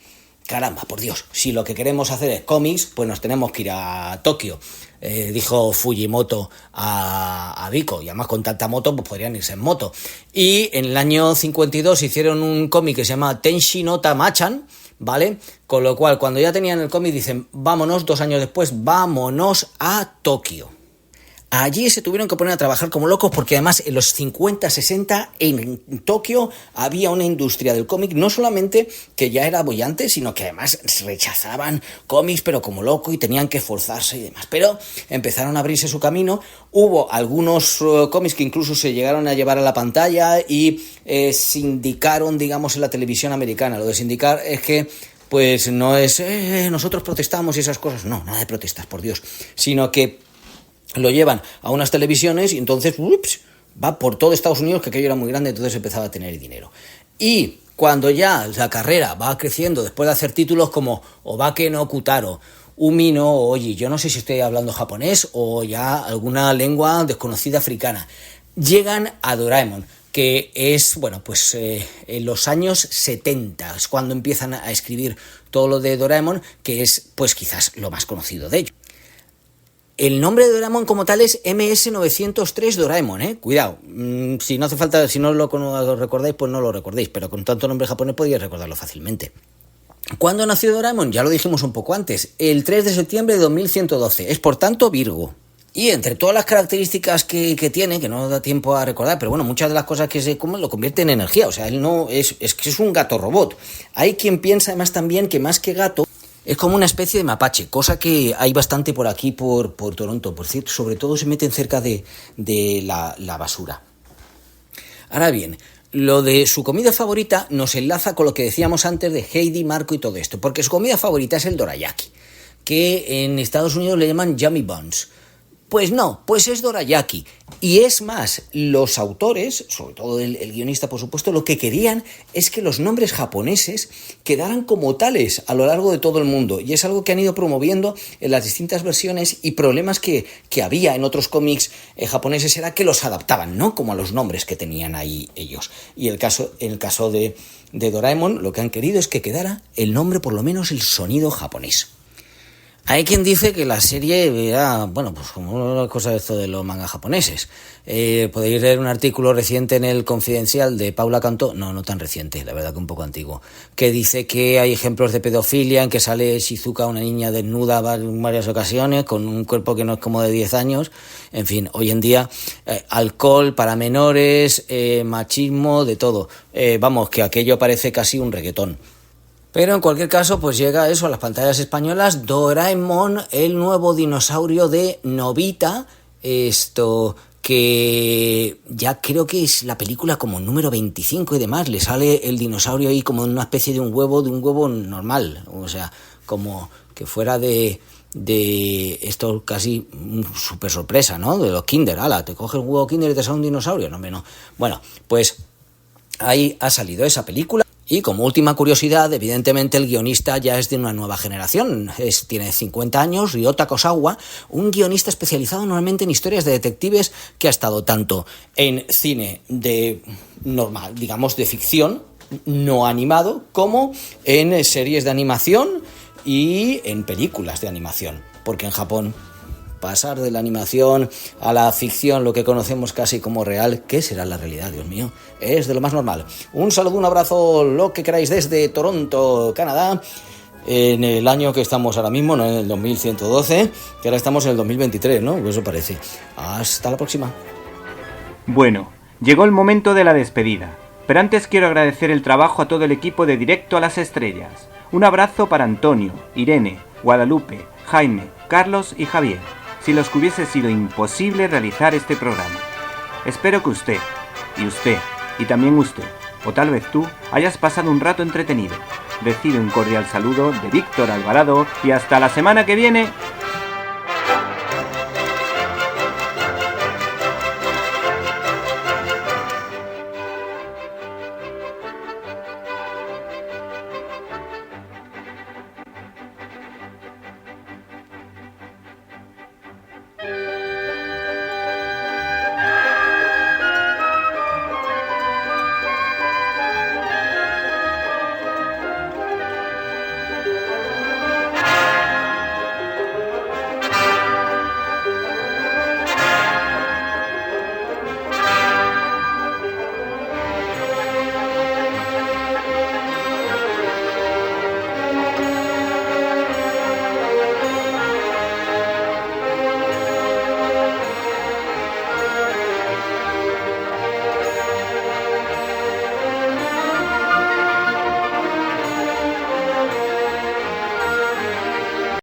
Caramba, por Dios, si lo que queremos hacer es cómics, pues nos tenemos que ir a Tokio, dijo Fujimoto a Abiko, y además con tanta moto pues podrían irse en moto. Y en el año 52 hicieron un cómic que se llama Tenshi no Tamachan, ¿vale? Con lo cual, cuando ya tenían el cómic, dicen, vámonos, 2 años después, vámonos a Tokio. Allí se tuvieron que poner a trabajar como locos porque además en los 50, 60 en Tokio había una industria del cómic no solamente que ya era boyante, sino que además rechazaban cómics pero como loco y tenían que esforzarse y demás. Pero empezaron a abrirse su camino. Hubo algunos cómics que incluso se llegaron a llevar a la pantalla y sindicaron, digamos, en la televisión americana. Lo de sindicar es que pues no es nosotros protestamos y esas cosas. No, nada de protestas, por Dios. Sino que lo llevan a unas televisiones y entonces va por todo Estados Unidos, que aquello era muy grande, entonces empezaba a tener dinero. Y cuando ya la carrera va creciendo, después de hacer títulos como Obake no Kutaro, Umi no Oji, yo no sé si estoy hablando japonés o ya alguna lengua desconocida africana, llegan a Doraemon, que es, bueno, pues en los años 70, es cuando empiezan a escribir todo lo de Doraemon, que es pues quizás lo más conocido de ellos. El nombre de Doraemon como tal es MS903 Doraemon, cuidado, si no hace falta, si no lo recordáis, pues no lo recordéis, pero con tanto nombre japonés podíais recordarlo fácilmente. ¿Cuándo nació Doraemon? Ya lo dijimos un poco antes, el 3 de septiembre de 2112, es por tanto Virgo. Y entre todas las características que tiene, que no da tiempo a recordar, pero bueno, muchas de las cosas que se comen lo convierte en energía, o sea, él no es que es un gato robot. Hay quien piensa además también que más que gato, es como una especie de mapache, cosa que hay bastante por aquí, por Toronto, por cierto, sobre todo se meten cerca de la basura. Ahora bien, lo de su comida favorita nos enlaza con lo que decíamos antes de Heidi, Marco y todo esto, porque su comida favorita es el dorayaki, que en Estados Unidos le llaman yummy buns. Pues no, pues es dorayaki. Y es más, los autores, sobre todo el guionista por supuesto, lo que querían es que los nombres japoneses quedaran como tales a lo largo de todo el mundo. Y es algo que han ido promoviendo en las distintas versiones, y problemas que había en otros cómics japoneses era que los adaptaban, ¿no? Como a los nombres que tenían ahí ellos. Y en el caso de Doraemon, lo que han querido es que quedara el nombre, por lo menos el sonido japonés. Hay quien dice que la serie era, bueno, pues como una cosa de esto de los mangas japoneses. Podéis leer un artículo reciente en el Confidencial de Paula Cantó, no tan reciente, la verdad que un poco antiguo, que dice que hay ejemplos de pedofilia en que sale Shizuka, una niña desnuda en varias ocasiones, con un cuerpo que no es como de 10 años. En fin, hoy en día, alcohol para menores, machismo, de todo. Vamos, que aquello parece casi un reggaetón. Pero en cualquier caso, pues llega eso a las pantallas españolas, Doraemon, el nuevo dinosaurio de Nobita, esto que ya creo que es la película como número 25 y demás, le sale el dinosaurio ahí como una especie de un huevo normal, o sea, como que fuera de de esto casi súper sorpresa, ¿no? De los Kinder, ala, te coges un huevo Kinder y te sale un dinosaurio, no, no. Bueno, pues ahí ha salido esa película. Y como última curiosidad, evidentemente el guionista ya es de una nueva generación, tiene 50 años, Ryota Kosawa, un guionista especializado normalmente en historias de detectives que ha estado tanto en cine de normal, digamos de ficción, no animado, como en series de animación y en películas de animación, porque en Japón pasar de la animación a la ficción, lo que conocemos casi como real, ¿qué será la realidad, Dios mío? Es de lo más normal. Un saludo, un abrazo, lo que queráis desde Toronto, Canadá, en el año que estamos ahora mismo, no en el 2112, que ahora estamos en el 2023, ¿no? Eso parece. Hasta la próxima.
Bueno, llegó el momento de la despedida, pero antes quiero agradecer el trabajo a todo el equipo de Directo a las Estrellas. Un abrazo para Antonio, Irene, Guadalupe, Jaime, Carlos y Javier, sin los que hubiese sido imposible realizar este programa. Espero que usted, y también usted, o tal vez tú, hayas pasado un rato entretenido. Recibe un cordial saludo de Víctor Alvarado y hasta la semana que viene.